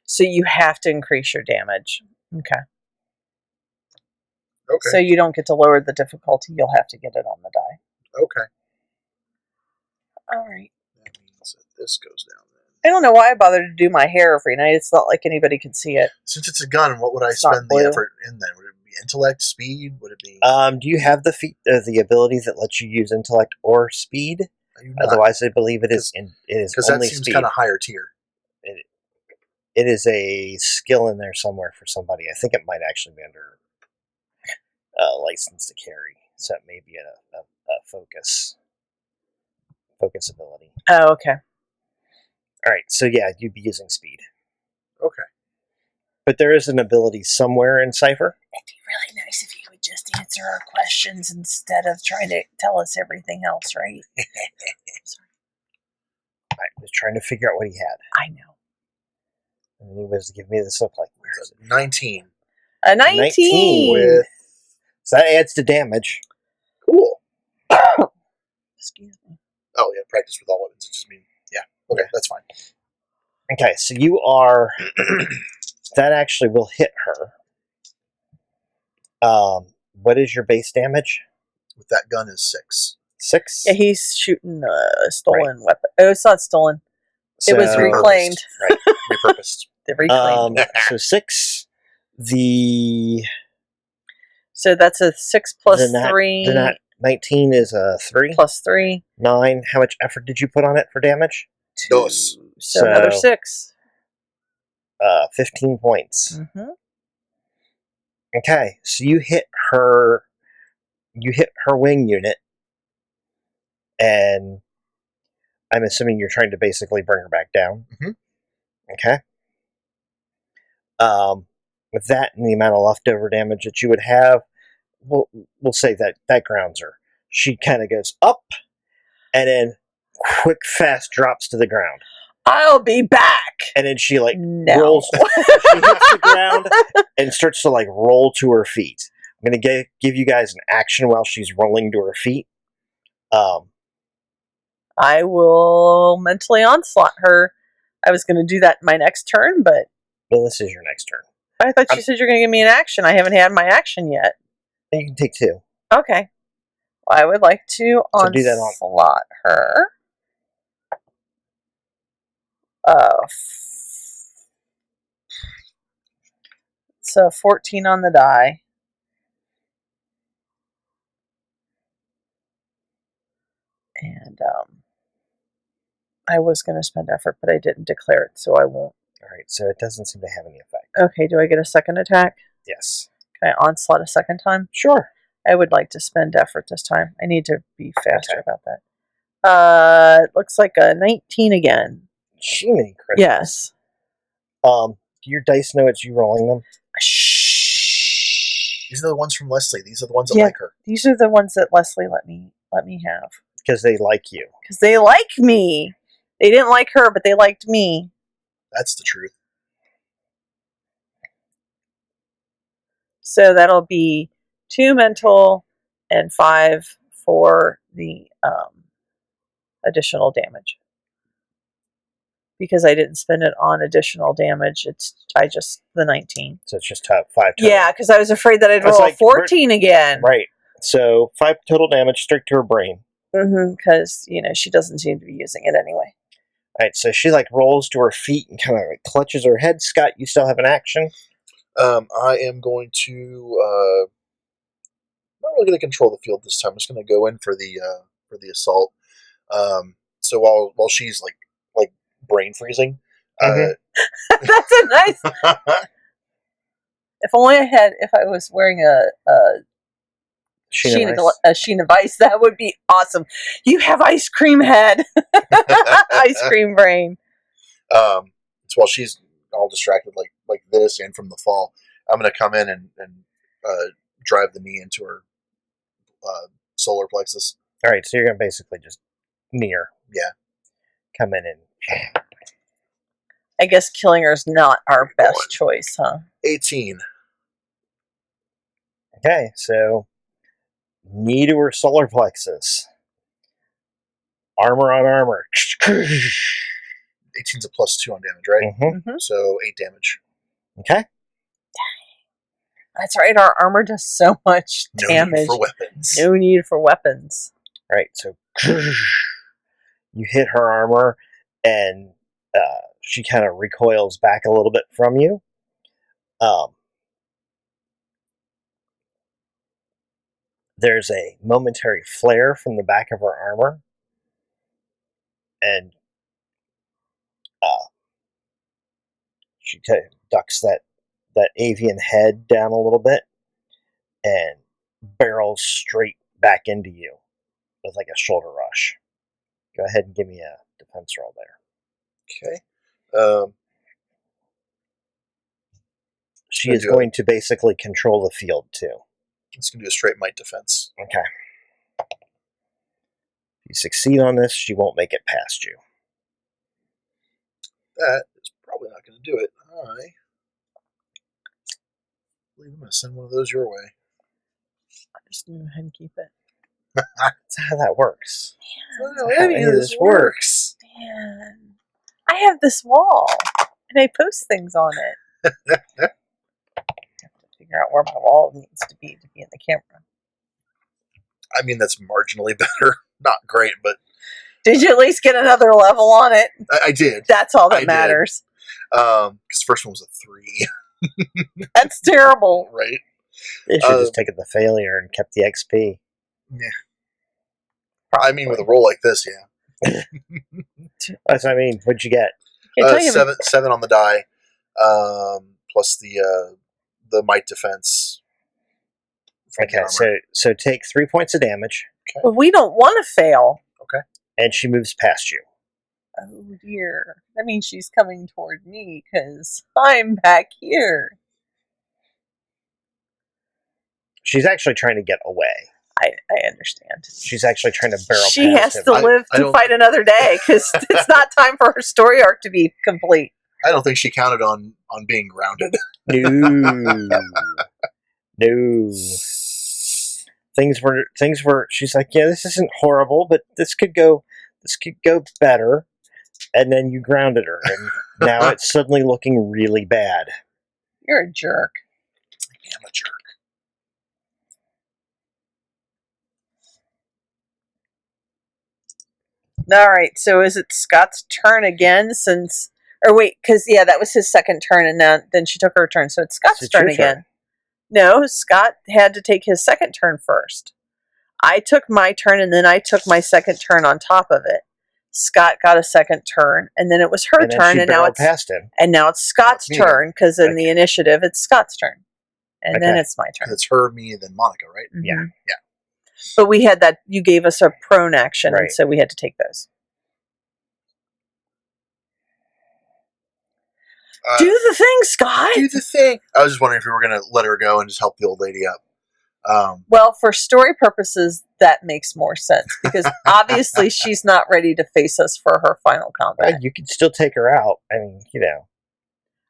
So you have to increase your damage. Okay. Okay. So you don't get to lower the difficulty. You'll have to get it on the die. Okay. All right. That means that this goes down then. I don't know why I bother to do my hair every night. It's not like anybody can see it. Since it's a gun, what would I It's not spend the blue. effort in then? Would it be intellect, speed? Would it be? Do you have the ability that lets you use intellect or speed? I do not, Otherwise, I believe it is because that only seems speed. kind of higher tier. It is a skill in there somewhere for somebody. I think it might actually be under license to carry, so it may be a focus ability. Oh, okay. All right, so yeah, you'd be using speed, Okay. but there is an ability somewhere in Cypher. It'd be really nice if you would just answer our questions instead of trying to tell us everything else, right? I was trying to figure out what he had, I know. and he was giving me this look like, where is it? 19. A 19! With So that adds to damage. cool. Excuse me. Oh yeah, practice with all weapons. It just means okay, that's fine. Okay, so you are. That actually will hit her. What is your base damage? With that gun is 6. 6? Yeah, he's shooting a stolen weapon. Oh, it's not stolen. It was So- reclaimed. Right, repurposed. They reclaimed. So 6. The So that's a 6 plus the nat- 3 the nat 19 is a 3. plus 3. 9. How much effort did you put on it for damage? Dos. So another So- 6. 15 points. Mm-hmm. Okay, so you hit her. You hit her wing unit, and I'm assuming you're trying to basically bring her back down. Mhm. Okay. With that and the amount of leftover damage that you would have, we'll say that grounds her. She kind of goes up and then quick, fast drops to the ground. I'll be back. And then she No. rolls. She hits the ground and starts to roll to her feet. I'm going to give you guys an action while she's rolling to her feet. I will mentally onslaught her. I was going to do that in my next turn, but Well, this is your next turn. I thought you said you're going to give me an action. I haven't had my action yet. You can take 2. Okay. Well, I would like to So do that on- onslaught her. So 14 on the die. And I was going to spend effort, but I didn't declare it, so I won't. All right, so it doesn't seem to have any effect. Okay, do I get a second attack? Yes. Can I onslaught a second time? Sure. I would like to spend effort this time. I need to be faster about that. It looks like a 19 again. Jiminy Christmas. Yes. Do your dice know it's you rolling them? Shh. These are the ones from Leslie. These are the ones that Yeah. like her. These are the ones that Leslie let me have. Because they like you. Because they like me. They didn't like her, but they liked me. That's the truth. So that'll be 2 mental and 5 for the additional damage. Because I didn't spend it on additional damage, I just the 19. So it's just 5 total. Yeah, because I was afraid that I'd That's roll like- 14 again. Right. So 5 total damage straight to her brain. Because she doesn't seem to be using it anyway. All right, so she rolls to her feet and kind of clutches her head. Scott, you still have an action? I am going to not really going to control the field this time. I'm just going to go in for the assault. So while she's like brain freezing, Mhm. That's a nice. If I was wearing a sheen of ice, that would be awesome. You have ice cream head, ice cream brain. So while she's all distracted like this and from the fall, I'm going to come in and drive the knee into her solar plexus. All right, so you're going to basically just near. Yeah. Come in and... I guess killing her is not our best choice, huh? 18. Okay, so knee to her solar plexus. Armor on armor. 18's a +2 on damage, right? Mm-hmm. So 8 damage. Okay. That's right. Our armor does so much No damage. need for weapons. No need for weapons. All right, so you hit her armor, and she kind of recoils back a little bit from you. There's a momentary flare from the back of her armor, and she ducks that avian head down a little bit and barrels straight back into you with a shoulder rush. Go ahead and give me a defense roll there. Okay. She is going to basically control the field too. It's going to do a straight might defense. Okay. If you succeed on this, she won't make it past you. That is probably not going to do it. I believe I'm going to send one of those your way. I'm just going to go ahead and keep it. That's how that works. Well, how any of this works. Man, I have this wall, and I post things on it. I have to figure out where my wall needs to be in the camera. I mean, that's marginally better. Not great, but... Did you at least get another level on it? I did. That's all that I did. matters. Because the first one was a 3. That's terrible. Right? They should have just taken the failure and kept the XP. Yeah. I mean, with a roll like this, yeah. That's what I mean. What'd you get? Can't tell you 7 on the die, plus the might defense. from the Okay, armor. so take 3 points of damage, but we don't want to fail. and she moves past you. Oh dear. That means she's coming toward me because I'm back here. She's actually trying to get away. I understand. She's actually trying to barrel She past has him. to live I to don't- fight another day because it's not time for her story arc to be complete. I don't think she counted on being grounded. No. No. Things were she's like, yeah, this isn't horrible, but this could go better. And then you grounded her, and now it's suddenly looking really bad. You're a jerk. I am a jerk. All right, so is it Scott's turn again? Or wait, because that was his second turn, and then she took her turn, so it's Scott's It's your turn turn. again. No, Scott had to take his second turn first. I took my turn, and then I took my second turn on top of it. Scott got a second turn, and then it was her And then turn, she and now barreled it's past him. Scott's Me again. turn because in the initiative it's Scott's turn, and then Okay. it's my turn. It's her, me, then Monica, right? Yeah. Mhm. But we had that. You gave us a prone action, and Right. so we had to take those. Do the thing, Scott. Do the thing. I was just wondering if we were going to let her go and just help the old lady up. Well, for story purposes, that makes more sense because obviously she's not ready to face us for her final combat. You could still take her out. I mean,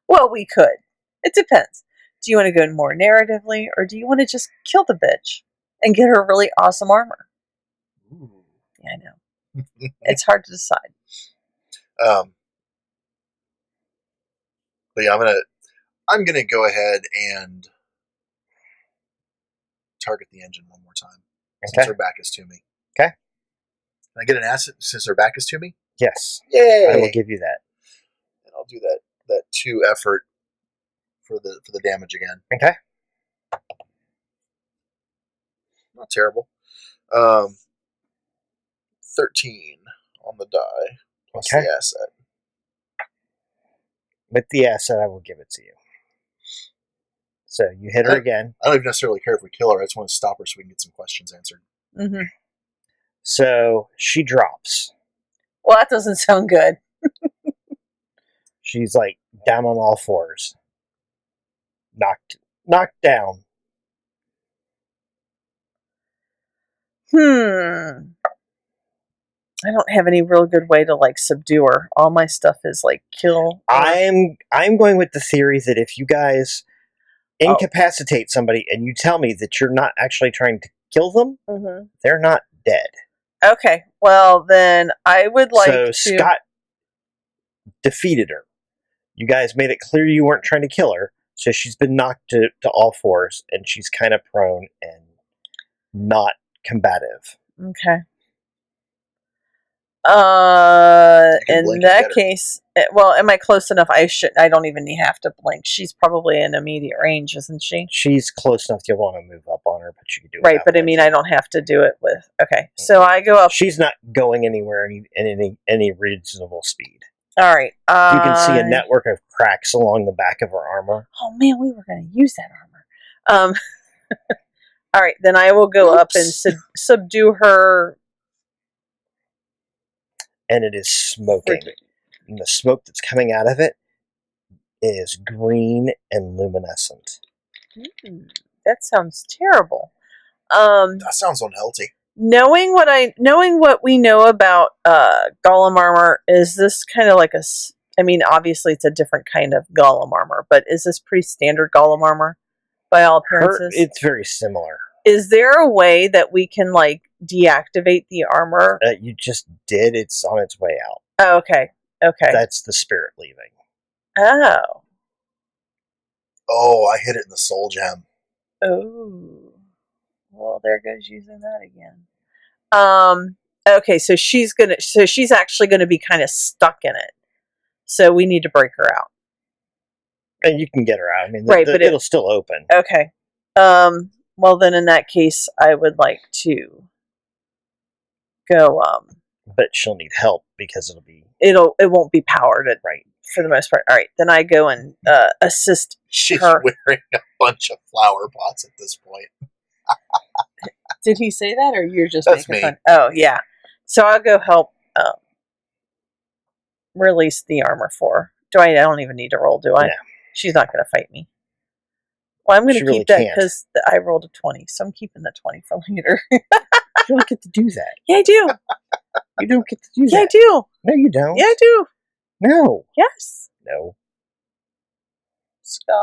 Well, we could. It depends. Do you want to go more narratively, or do you want to just kill the bitch and get her really awesome armor? Ooh. Yeah, I know. It's hard to decide. But yeah, I'm gonna go ahead and target the engine one more time since Okay. her back is to me. Okay. Can I get an asset since her back is to me? yes, Yay! I will give you that. And I'll do that 2 effort for the damage again. Okay. Not terrible. 13 on the die plus Okay. the asset. With the asset, I will give it to you. So you hit her Okay. again. I don't even necessarily care if we kill her. I just want to stop her so we can get some questions answered. Mm-hmm. So she drops. Well, that doesn't sound good. She's like down on all fours. Knocked down. I don't have any real good way to subdue her. All my stuff is kill. I'm going with the theory that if you guys incapacitate somebody and you tell me that you're not actually trying to kill them, Mm-hmm. they're not dead. Okay, well then I would like So to. Scott defeated her. You guys made it clear you weren't trying to kill her, so she's been knocked to all fours, and she's kind of prone and not combative. Okay. You can In blink and that get her. case, well, am I close enough? I don't even have to blink. She's probably in immediate range, isn't she? She's close enough you'll want to move up on her, but you can do it. Right, without but I mean, I blinking. don't have to do it with. Okay, so I go up. She's not going anywhere in any reasonable speed. All right. You can see a network of cracks along the back of her armor. Oh man, we were going to use that armor. All right, then I will go up and subdue her. And it is smoking. And the smoke that's coming out of it is green and luminescent. That sounds terrible. That sounds unhealthy. Knowing what we know about golem armor, is this kind of like I mean, obviously it's a different kind of golem armor, but is this pretty standard golem armor by all appearances? It's very similar. Is there a way that we can deactivate the armor? You just did. It's on its way out. Oh, okay. That's the spirit leaving. Oh. Oh, I hit it in the soul gem. Oh. Well, there goes using that again. Okay, so she's actually gonna be kind of stuck in it. So we need to break her out. And you can get her out. I mean, Right, but it'll still open. Okay. Well then in that case I would like to go But she'll need help because it won't be powered right. for the most part. All right, then I go and assist She's her. wearing a bunch of flower pots at this point. Did he say that, or you're just That's making me. fun? Oh yeah. So I'll go help release the armor for? I don't even need to roll, do I? No. She's not going to fight me. Well, I'm going to She keep really that can't. because I rolled a 20, so I'm keeping the 20 for later. You don't get to do that. Yeah, I do. You don't get to do Yeah, I that. do. No, you don't. Yeah, I do. No. Yes. No. Scott.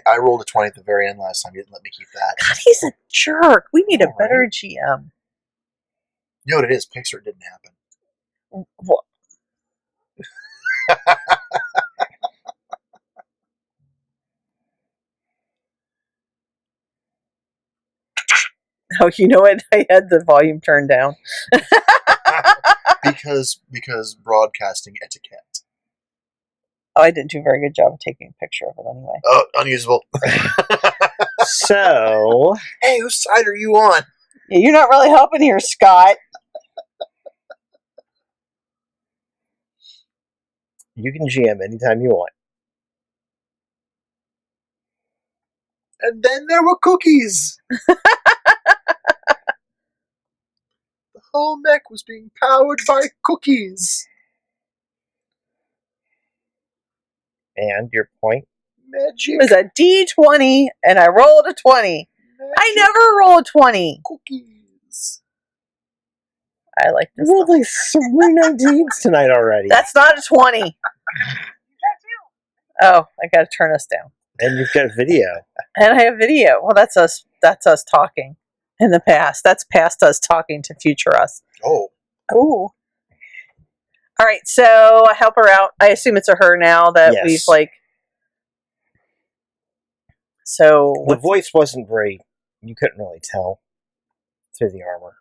I rolled a 20 at the very end last time. You didn't let me keep that. God, he's a jerk. We need a All better right. GM. You know what it is? Pixar didn't happen. What? Oh, you know what? I had the volume turned down. because broadcasting etiquette. Oh, I didn't do a very good job of taking a picture of it anyway. Oh, unusable. So, Hey, whose side are you on? Yeah, you're not really helping here, Scott. you can GM anytime you want. And then there were cookies. The whole mech was being powered by cookies. And your point? Magic. It was a D20, and I rolled a 20. I magic never roll a 20. cookies. I like this. You rolled like 3 19s tonight already. That's not a 20. Oh, I got to turn us down. And you've got video. And I have video. Well, that's us. That's us talking in the past. That's past us talking to future us. Oh, Ooh. All right, so I help her out. I assume it's a her now that Yes. we've like. So The voice wasn't very. You couldn't really tell through the armor.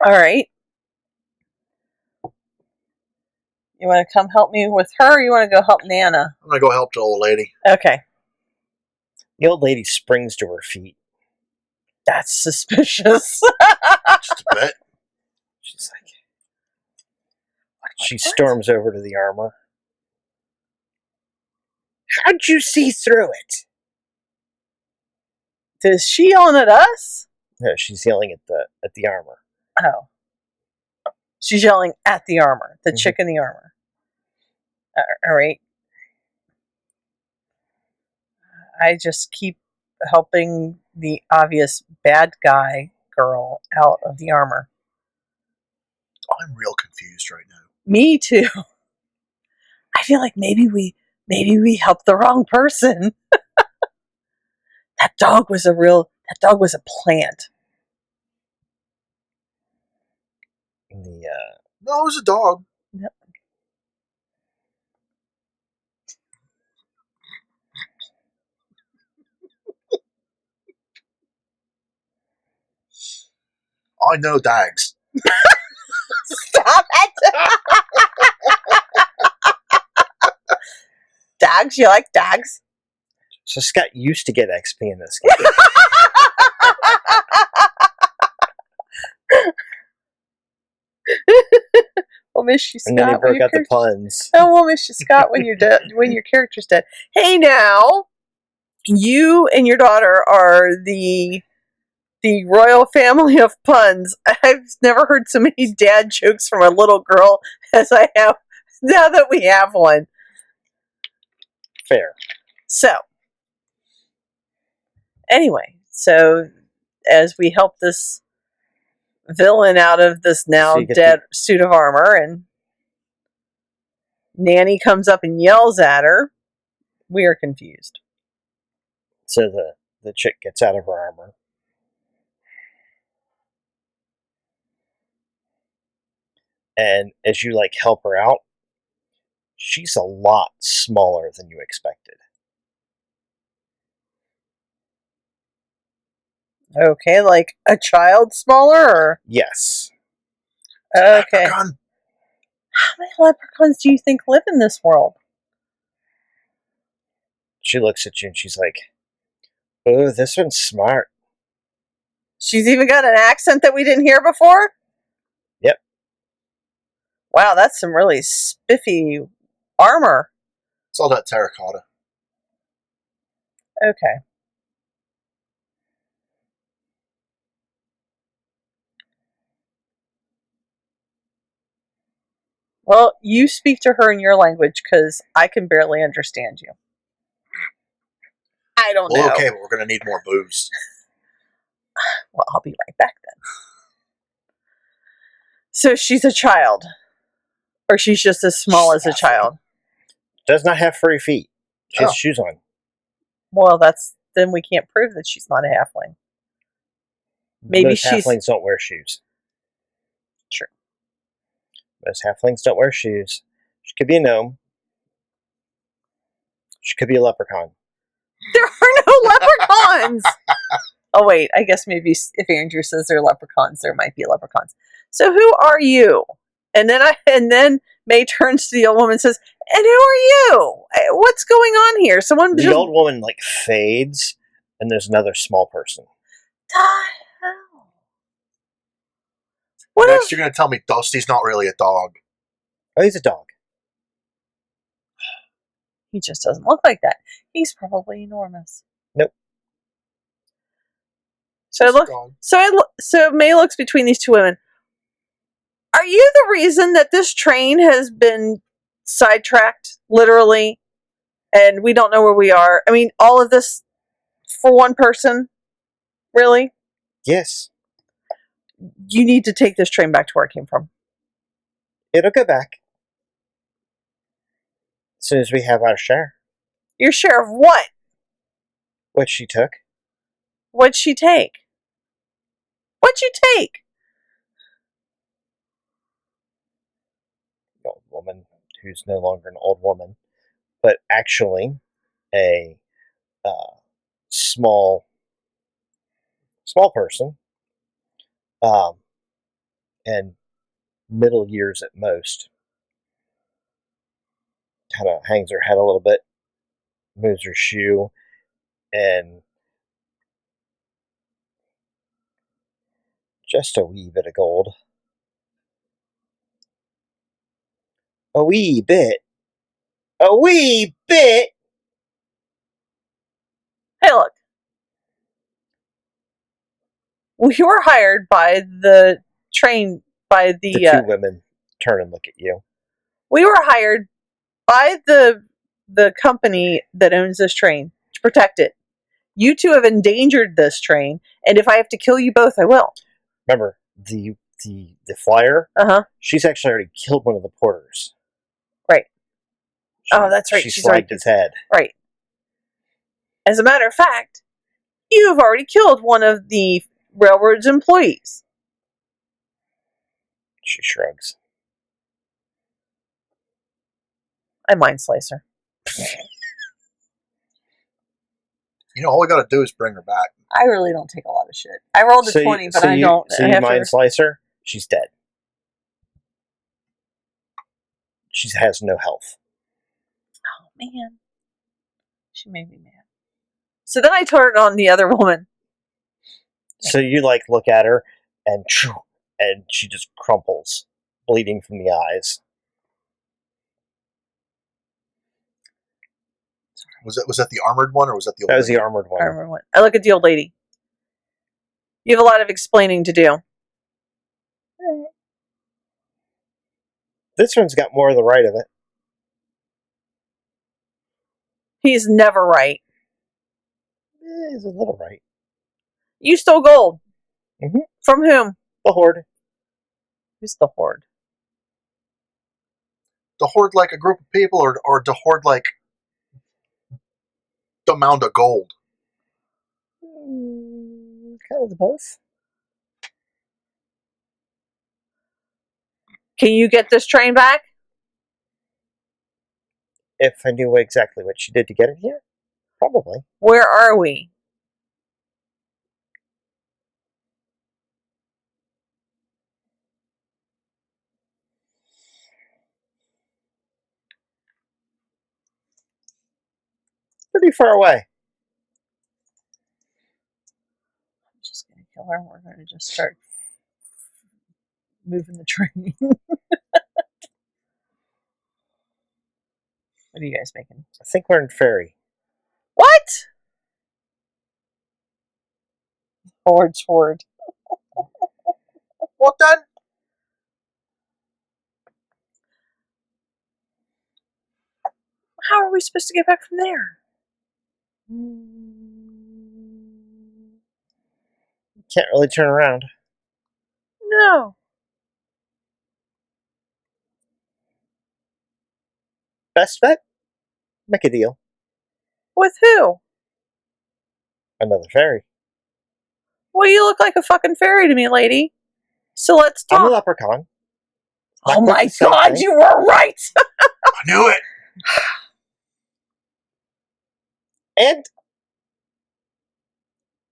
all right. You want to come help me with her, or you want to go help Nana? I'm gonna go help the old lady. Okay, The old lady springs to her feet. that's suspicious. Just a bit. She's like. She storms over to the armor. How'd you see through it? Is she yelling at us? No, she's yelling at the armor. Oh, she's yelling at the armor, the Mhm. chick in the armor. All right. I just keep helping the obvious bad guy girl out of the armor. I'm real confused right now. Me too. I feel like maybe we helped the wrong person. That dog was a plant. The No, it was a dog. Yep. I know dags. Stop it! Dogs? You like dogs? so Scott used to get XP in this game. We'll miss you, Scott. And then he when broke your out the character- puns. Oh, we'll miss you, Scott, when you're dead. When your character's dead. Hey, now, you and your daughter are the royal family of puns. I've never heard so many dad jokes from a little girl as I have now that we have one. Fair. So, anyway, as we help this villain out of this now So you get dead suit of armor, and Nanny comes up and yells at her, we are confused. So the chick gets out of her armor. And as you like help her out, she's a lot smaller than you expected. Okay, like a child smaller, or Yes. okay. Leprechaun. How many leprechauns do you think live in this world? She looks at you and she's like, "Oh, this one's smart." She's even got an accent that we didn't hear before? Yep. Wow, that's some really spiffy armor. It's all that terracotta. Okay. Well, you speak to her in your language because I can barely understand you. I don't know. Well, okay, but we're going to need more booze. Well, I'll be right back then. So she's a child. Or she's just as small as a child. Does not have furry feet. She has Oh. shoes on. Well, then we can't prove that she's not a halfling. Maybe Most she's... halflings don't wear shoes. True. Most halflings don't wear shoes. She could be a gnome. She could be a leprechaun. There are no leprechauns! Oh, wait. I guess maybe if Andrew says they're leprechauns, there might be leprechauns. So who are you? And then May turns to the old woman and says, and who are you? What's going on here? Someone The just... old woman fades, and there's another small person. The hell? What Next, else? you're going to tell me Dusty's not really a dog. Oh, he's a dog. He just doesn't look like that. He's probably enormous. Nope. So Just a dog. So May looks between these two women. Are you the reason that this train has been sidetracked, literally, and we don't know where we are? I mean, all of this for one person? Really? Yes. You need to take this train back to where it came from. It'll go back. As soon as we have our share. Your share of what? What she took. What'd she take? What'd you take? The old woman, who's no longer an old woman, but actually a small person, and middle years at most. Kind of hangs her head a little bit, moves her shoe, and just a wee bit of gold. A wee bit. A wee bit! Hey, look. We were hired by the train, by The two women turn and look at you. we were hired by the company that owns this train to protect it. You two have endangered this train, and if I have to kill you both, I will. Remember, the flyer, Uh-huh. she's actually already killed one of the porters. Right. Oh, that's right. She She's already- slagged his head. Right. As a matter of fact, you have already killed one of the railroad's employees. She shrugs. I mind slicer. You know, all we got to do is bring her back. I really don't take a lot of shit. I rolled a 20, but I don't. So I you have to- mind slicer? She's dead. She has no health. Oh, man. She made me mad. So then I turned on the other woman. So you look at her, and she just crumples, bleeding from the eyes. Was that the armored one, or was that the old That was the lady? armored one. Armor one. I look at the old lady. You have a lot of explaining to do. This one's got more of the right of it. He's never right. He's a little right. You stole gold. Mhm. From whom? The Horde. Who's the Horde? To hoard like a group of people, or to hoard like the amount of gold? Kind of the both. Can you get this train back? If I knew exactly what she did to get it here, probably. Where are we? Pretty far away. I'm just going to kill her. We're going to just start moving the train. What are you guys making? I think we're in Ferry. What? Horde's Horde. What then? How are we supposed to get back from there? Can't really turn around. No. Best bet? Make a deal. With who? Another fairy. Well, you look like a fucking fairy to me, lady. So let's I'm a talk. leprechaun. Oh Not quite my the same god, thing. you were right! I knew it. And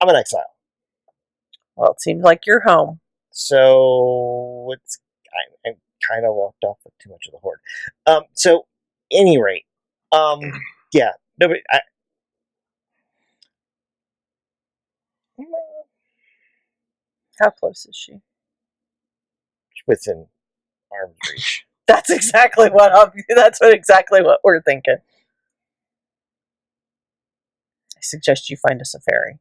I'm an exile. Well, it seems like you're home. So it's I kind of walked off with too much of the horde. So any rate, yeah, nobody. How close is she? Within arm's reach. That's exactly what exactly what we're thinking. I suggest you find us a fairy.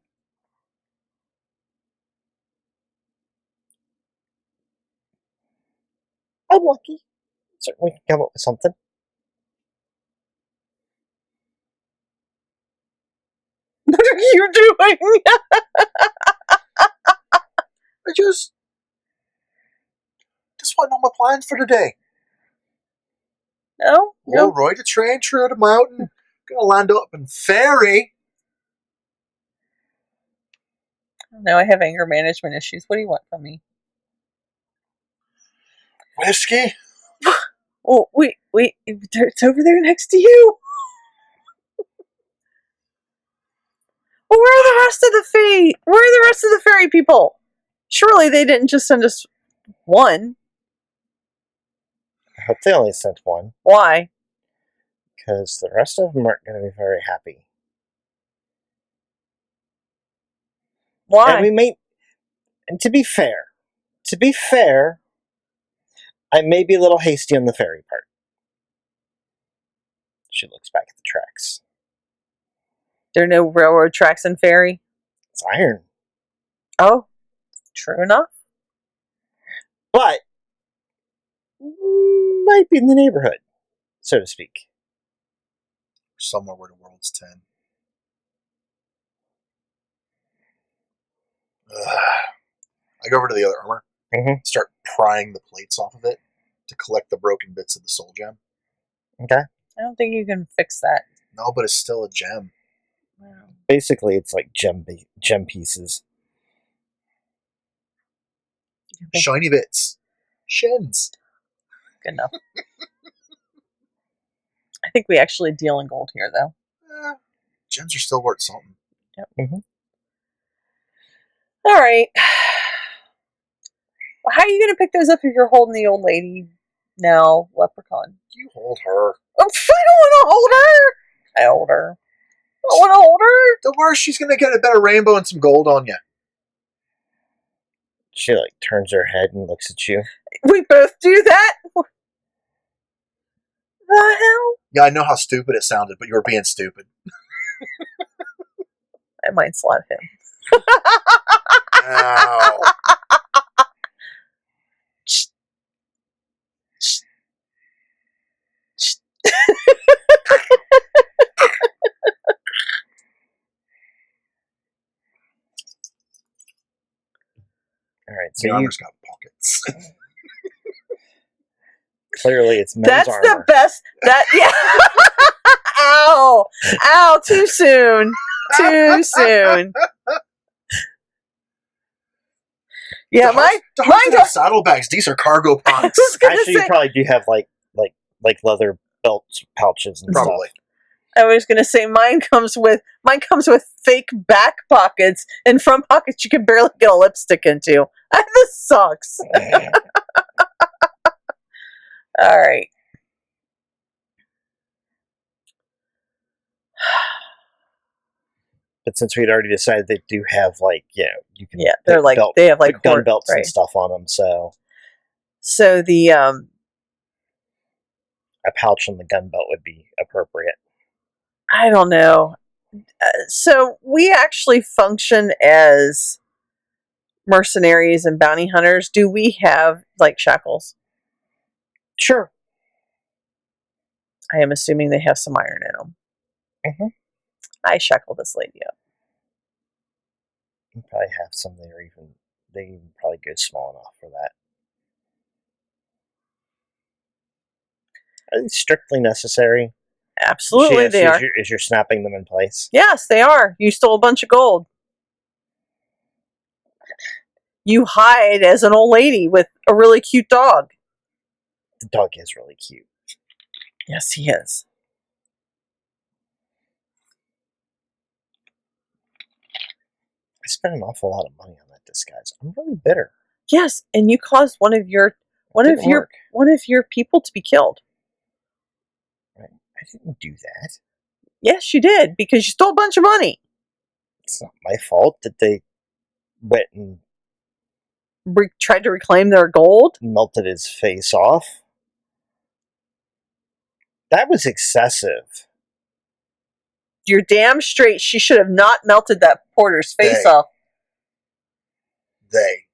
I'm lucky. Certainly can come up with something. What are you doing? I just want to know my plans for the day. No? We'll ride a train through the mountain. Gonna land up in Fairy. No, I have anger management issues. What do you want from me? Whiskey. Oh, wait, it's over there next to you. Well, where are the rest of the fairy people? Surely they didn't just send us one. I hope they only sent one, Why? because the rest of them aren't going to be very happy. Why? And we may. And to be fair, I may be a little hasty on the fairy part. She looks back at the tracks. There are no railroad tracks in Fairy? It's iron. Oh, true enough. But might be in the neighborhood, so to speak. Somewhere where the world's 10. I go over to the other armor, start prying the plates off of it to collect the broken bits of the soul gem. Okay. I don't think you can fix that. No, but it's still a gem. Wow. Basically, it's like gem pieces. Shiny bits. Shins. Good enough. I think we actually deal in gold here, though. Gems are still worth something. Yep. Mm-hmm. All right. Well, how are you going to pick those up if you're holding the old lady now, leprechaun? You hold her. I don't want to hold her. I hold her. I don't want to hold her. The worst, she's going to get a better rainbow and some gold on you. She like turns her head and looks at you. We both do that? The hell? Yeah, I know how stupid it sounded, but you were being stupid. I might slap him. Ow. All right, The so armor's got pockets. clearly it's men's That's armor. the best. Yeah. Ow! Ow! Too soon. Too soon. Yeah, mine don't have saddlebags. These are cargo I pants. was gonna Actually, you say. probably do have like leather belts, pouches, and Probably. I was gonna say mine comes with fake back pockets and front pockets you can barely get a lipstick into. This sucks. stuff. All right. But since we'd already decided they do have you can Yeah, they're put like they have like put gun horn- belts right. and stuff on them, so So the a pouch on the gun belt would be appropriate. I don't know. So we actually function as mercenaries and bounty hunters. Do we have like shackles? Sure. I am assuming they have some iron in them. Mhm. I shekel this lady up. You probably have some that are they even probably go small enough for that. Are these strictly necessary? Absolutely, Yes, they are. As you're snapping them in place. Yes, they are. You stole a bunch of gold. You hide as an old lady with a really cute dog. The dog is really cute. Yes, he is. I spent an awful lot of money on that disguise. I'm really bitter. Yes, and you caused one of your Didn't work. people to be killed. Right? I didn't do that. Yes, you did, because you stole a bunch of money. It's not my fault that they went and Tried to reclaim their gold. melted his face off. That was excessive. You're damn straight. She should have not melted that porter's face They. off. They.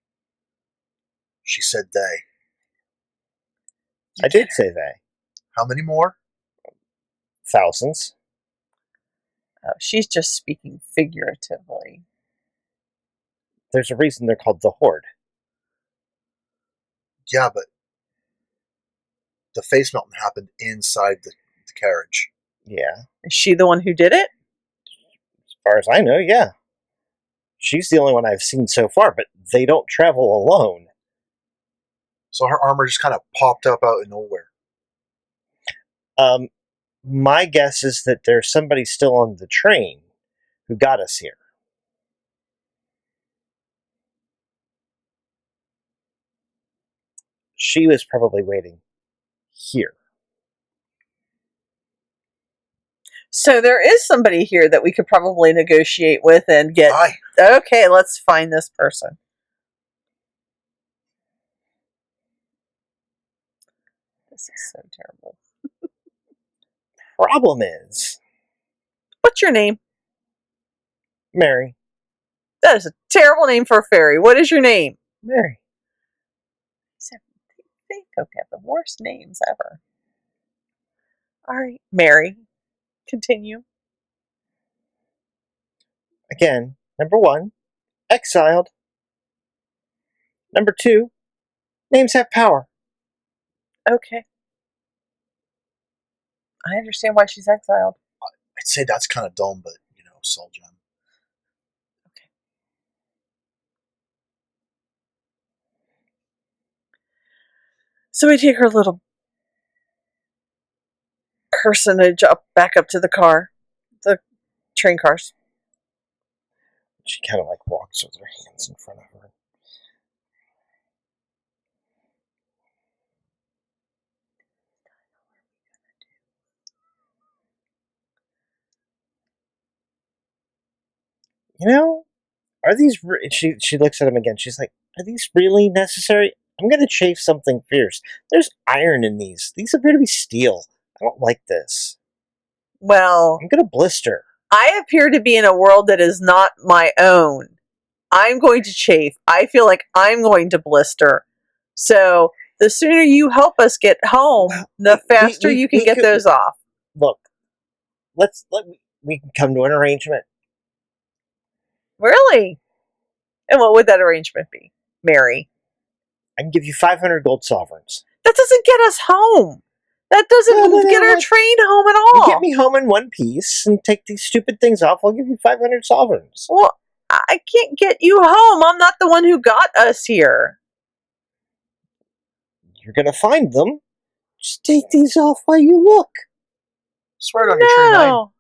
She said they. I did say they. How many more? Thousands. Oh, she's just speaking figuratively. There's a reason they're called the Horde. Yeah, but the face melting happened inside the carriage. Yeah. Is she the one who did it? As far as I know, yeah. She's the only one I've seen so far, but they don't travel alone. So her armor just kind of popped up out of nowhere. My guess is that there's somebody still on the train who got us here. She was probably waiting here. So there is somebody here that we could probably negotiate with and get. Aye. Okay, let's find this person. This is so terrible. Problem is, What's your name? Mary. That is a terrible name for a fairy. What is your name? Mary. They folk have the worst names ever. All right, Mary. Continue. Again, number 1, exiled. Number 2, names have power. Okay. I understand why she's exiled. I'd say that's kind of dumb, but, Soul Gem. Okay. So we take her little personage back up to the car. The train cars. She kind of walks with her hands in front of her. Are these... She looks at him again. She's like, are these really necessary? I'm going to chafe something fierce. There's iron in these. These appear to be steel. I don't like this. Well, I'm going to blister. I appear to be in a world that is not my own. I'm going to chafe. I feel like I'm going to blister. So the sooner you help us get home, the faster you can get those off. Look, we can come to an arrangement. Really? And what would that arrangement be, Mary? I can give you 500 gold sovereigns. That doesn't get us home. That doesn't get our train home at all. You get me home in one piece and take these stupid things off. I'll give you 500 sovereigns. Well, I can't get you home. I'm not the one who got us here. You're going to find them. Just take these off while you look. Swear it on your true name. No.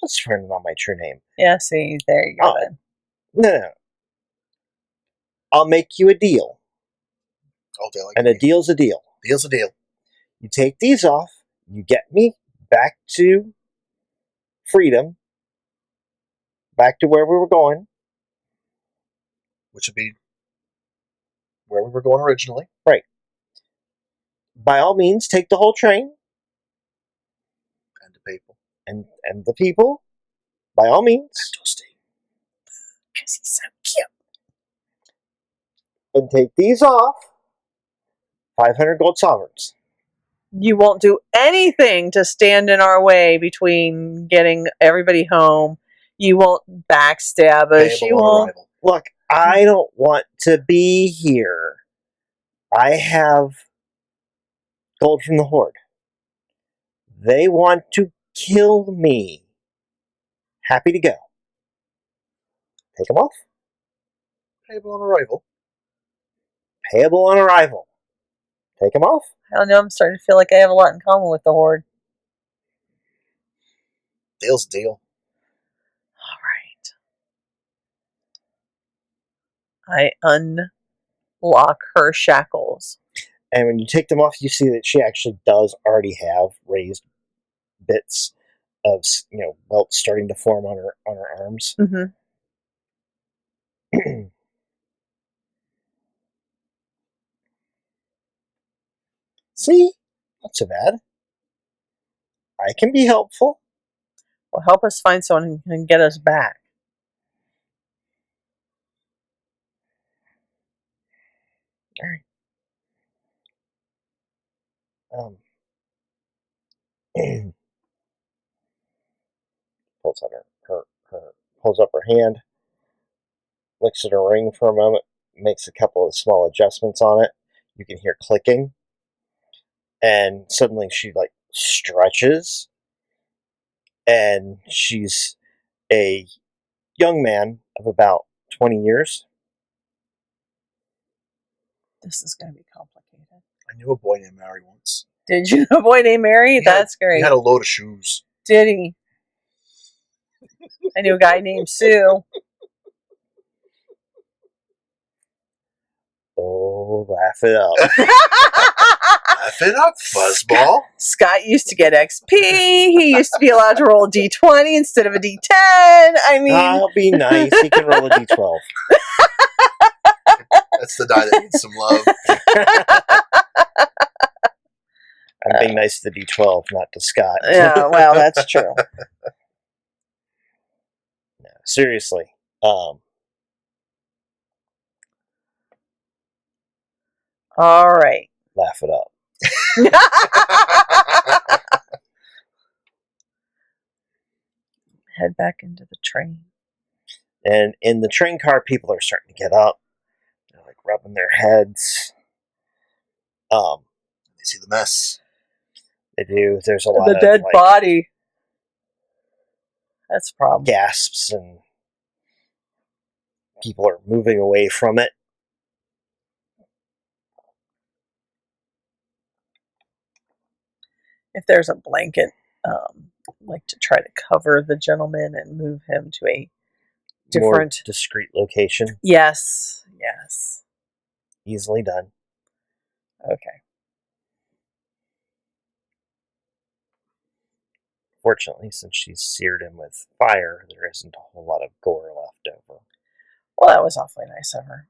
I'm swearing on my true name. Yeah, see, there you go then. No. I'll make you a deal. Oh, they like And a deal's a deal. Deal's a deal. You take these off. You get me back to freedom. Back to where we were going. Which would be where we were going originally. Right. By all means, take the whole train. And the people. And the people. By all means. And Dusty. Because he's so cute. And take these off. 500 gold sovereigns. You won't do anything to stand in our way between getting everybody home. You won't backstab us. Payable You on won't. arrival. Look, I don't want to be here. I have gold from the Horde. They want to kill me. Happy to go. Take them off. Payable on arrival. Payable on arrival. Take them off. I don't know. I'm starting to feel like I have a lot in common with the Horde. Deal's a deal. All right. I unlock her shackles. And when you take them off, you see that she actually does already have raised bits of welts starting to form on her arms. Mm-hmm. See, not so bad. I can be helpful. Well, help us find someone who can get us back. All right. Pulls out her pulls up her hand, looks at her ring for a moment, makes a couple of small adjustments on it. You can hear clicking, and suddenly she stretches, and she's a young man of about 20 years. This is going to be complicated. I knew a boy named Mary once. Did you know a boy named Mary? That's great. He had a load of shoes. Did he? I knew a guy named Sue. Oh, laugh it up. Laugh it up, fuzzball. Scott used to get XP. He used to be allowed to roll a D20 instead of a D10. I mean, I'll be nice. He can roll a d12. That's the die that needs some love. I'm being nice to the d12, not to Scott. yeah, well, that's true. No, seriously. All right. Laugh it up. Head back into the train. And in the train car, people are starting to get up. They're rubbing their heads. They see the mess. They do. There's a lot The of dead body. That's a problem. gasps, and people are moving away from it. If there's a blanket, like to try to cover the gentleman and move him to a More different. discreet location. Yes. Easily done. Okay. Fortunately, since she's seared him with fire, there isn't a whole lot of gore left over. Well, that was awfully nice of her.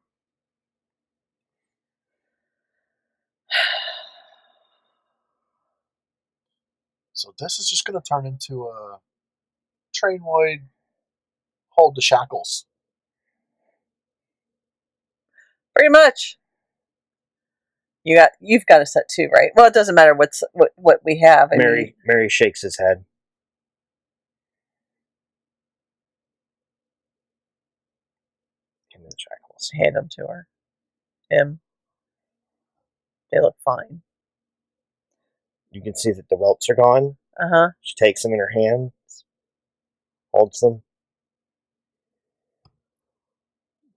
So this is just going to turn into a train-wide hold the shackles. Pretty much. You've got a set too, right? Well, it doesn't matter what we have. I mean, Mary shakes his head. Give me the shackles. hand them to her. Him. They look fine. You can see that the welts are gone. Uh-huh. She takes them in her hands, holds them.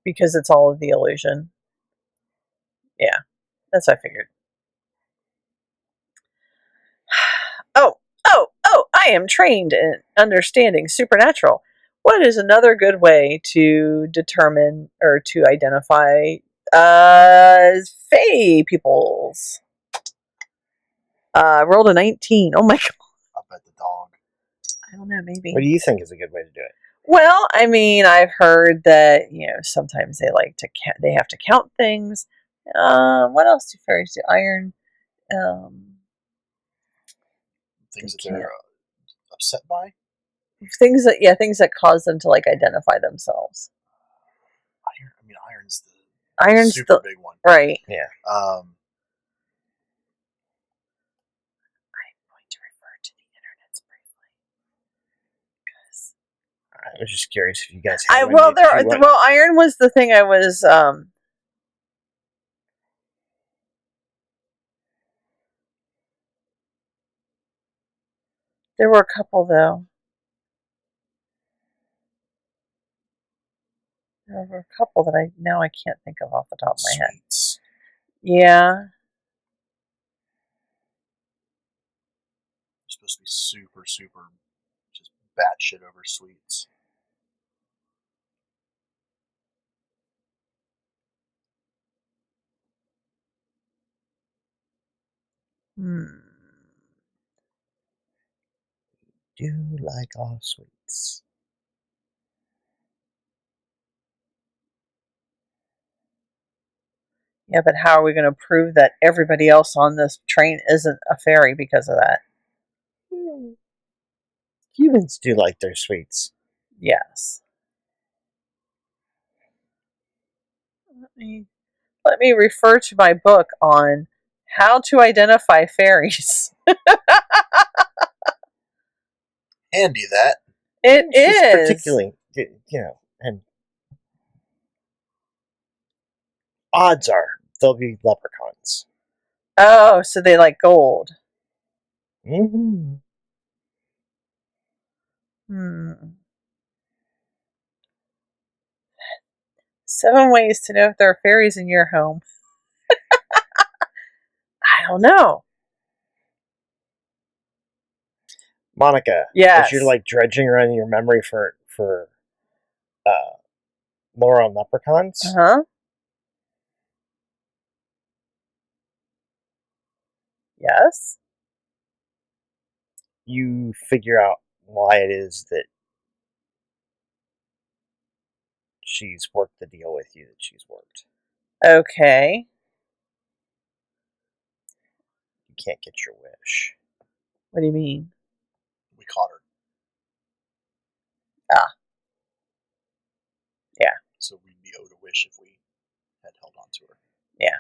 Because it's all of the illusion. Yeah. That's what I figured. Oh, I am trained in understanding supernatural. What is another good way to determine or to identify Fae peoples? Rolled a 19. Oh my god. I bet the dog. I don't know, maybe. What do you think is a good way to do it? Well, I mean, I've heard that, sometimes they like to they have to count things. What else do fairies do? Iron. Things that they're upset by. Things that cause them to identify themselves. Iron's Iron's super big one. Right. Yeah. I was just curious if you guys had iron was the thing I was there were a couple though. There were a couple that I can't think of off the top of my head. Sweets. Yeah. They're supposed to be super, super just batshit over sweets. Do like all sweets. Yeah, but how are we going to prove that everybody else on this train isn't a fairy because of that? Humans do like their sweets. Yes. Let me refer to my book on how to identify fairies. Handy that. It It's is. particularly, and odds are they'll be leprechauns. Oh, so they like gold. Mm-hmm. 7 ways to know if there are fairies in your home. I don't know. Monica, Yes. as you're like dredging around your memory for lore on leprechauns, Yes. you figure out why it is that she's worked the deal with you that she's worked. Okay. You can't get your wish. What do you mean? We caught her. Ah. Yeah. So we'd be owed a wish if we had held on to her. Yeah.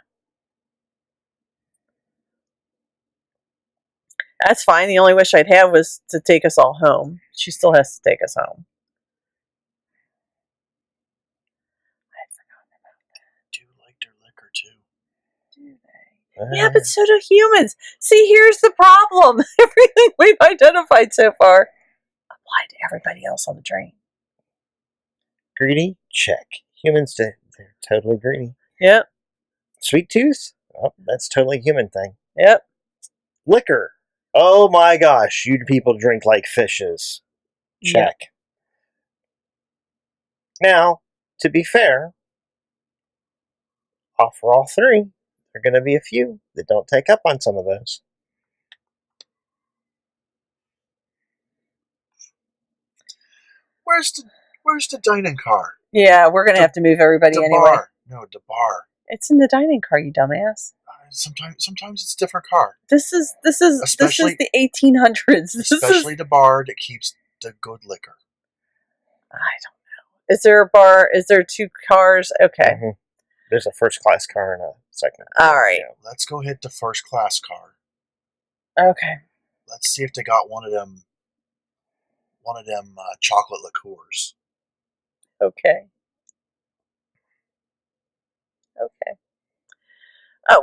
That's fine. The only wish I'd have was to take us all home. She still has to take us home. I'd forgotten about that. Do like their liquor too. Do they? Yeah, but so do humans. See, here's the problem. Everything we've identified so far applied to everybody else on the train. Greedy? Check. Humans, they're totally greedy. Yep. Sweet tooth? Oh, that's totally a human thing. Yep. Liquor. Oh my gosh, you people drink like fishes. Check. Yep. Now, to be fair, for all three, there are going to be a few that don't take up on some of those. Where's the dining car? Yeah, we're going to have to move everybody anyway. No, the bar. It's in the dining car, you dumbass. Sometimes it's a different car. This is the 1800s. Especially the bar that keeps the good liquor. I don't know. Is there a bar? Is there 2 cars? Okay. Mm-hmm. There's a first class car and a second. All right. Let's go hit the first class car. Okay. Let's see if they got one of them chocolate liqueurs. Okay.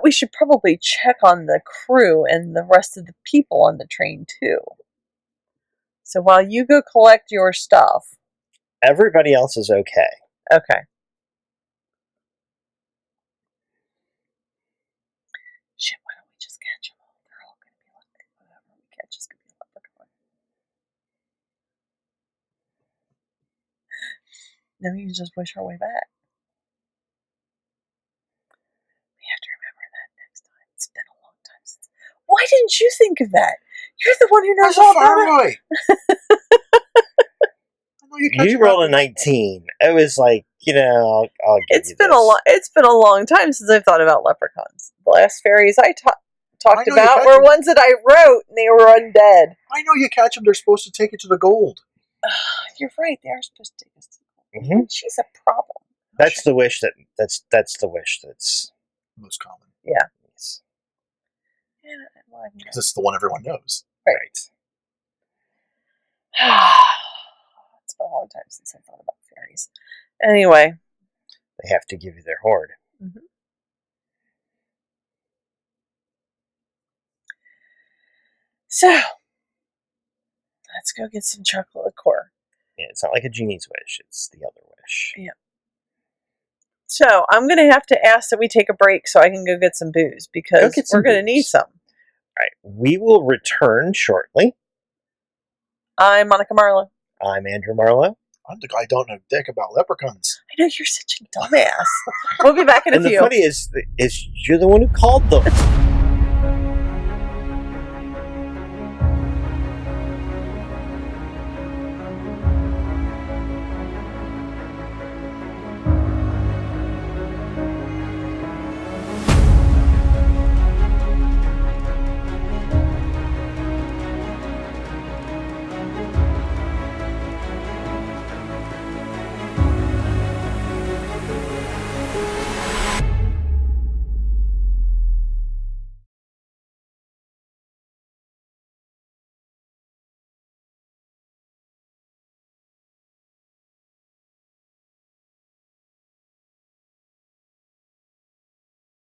We should probably check on the crew and the rest of the people on the train too. So while you go collect your stuff, everybody else is okay. Okay. Shit, why don't we just catch them all? They're all going to be like, whatever we catch is going to be a leprechaun. Then we can just wish our way back. We have to remember that next time. It's been a long time since. Why didn't you think of that? You're the one who knows all about it. You rolled a 19. It was like, I'll give you this. It's been a long time since I've thought about leprechauns. The last fairies I talked about were ones that I wrote, and they were undead. I know you catch them. They're supposed to take you to the gold. You're right. They are supposed to take us to the gold. Mm-hmm. She's a problem. That's the wish that's the wish that's most common. Yeah. Yes. Because it's the one everyone knows. Right. It's been a long time since I thought about fairies. Anyway. They have to give you their hoard. Mm-hmm. So, let's go get some chocolate liqueur. Yeah, it's not like a genie's wish, it's the other wish. Yeah. So, I'm going to have to ask that we take a break so I can go get some booze because we're going to need some. All right, we will return shortly. I'm Monica Marlowe. I'm Andrew Marlowe. I'm the guy who don't know dick about leprechauns. I know, you're such a dumbass. We'll be back in a And few. the funny is you're the one who called them.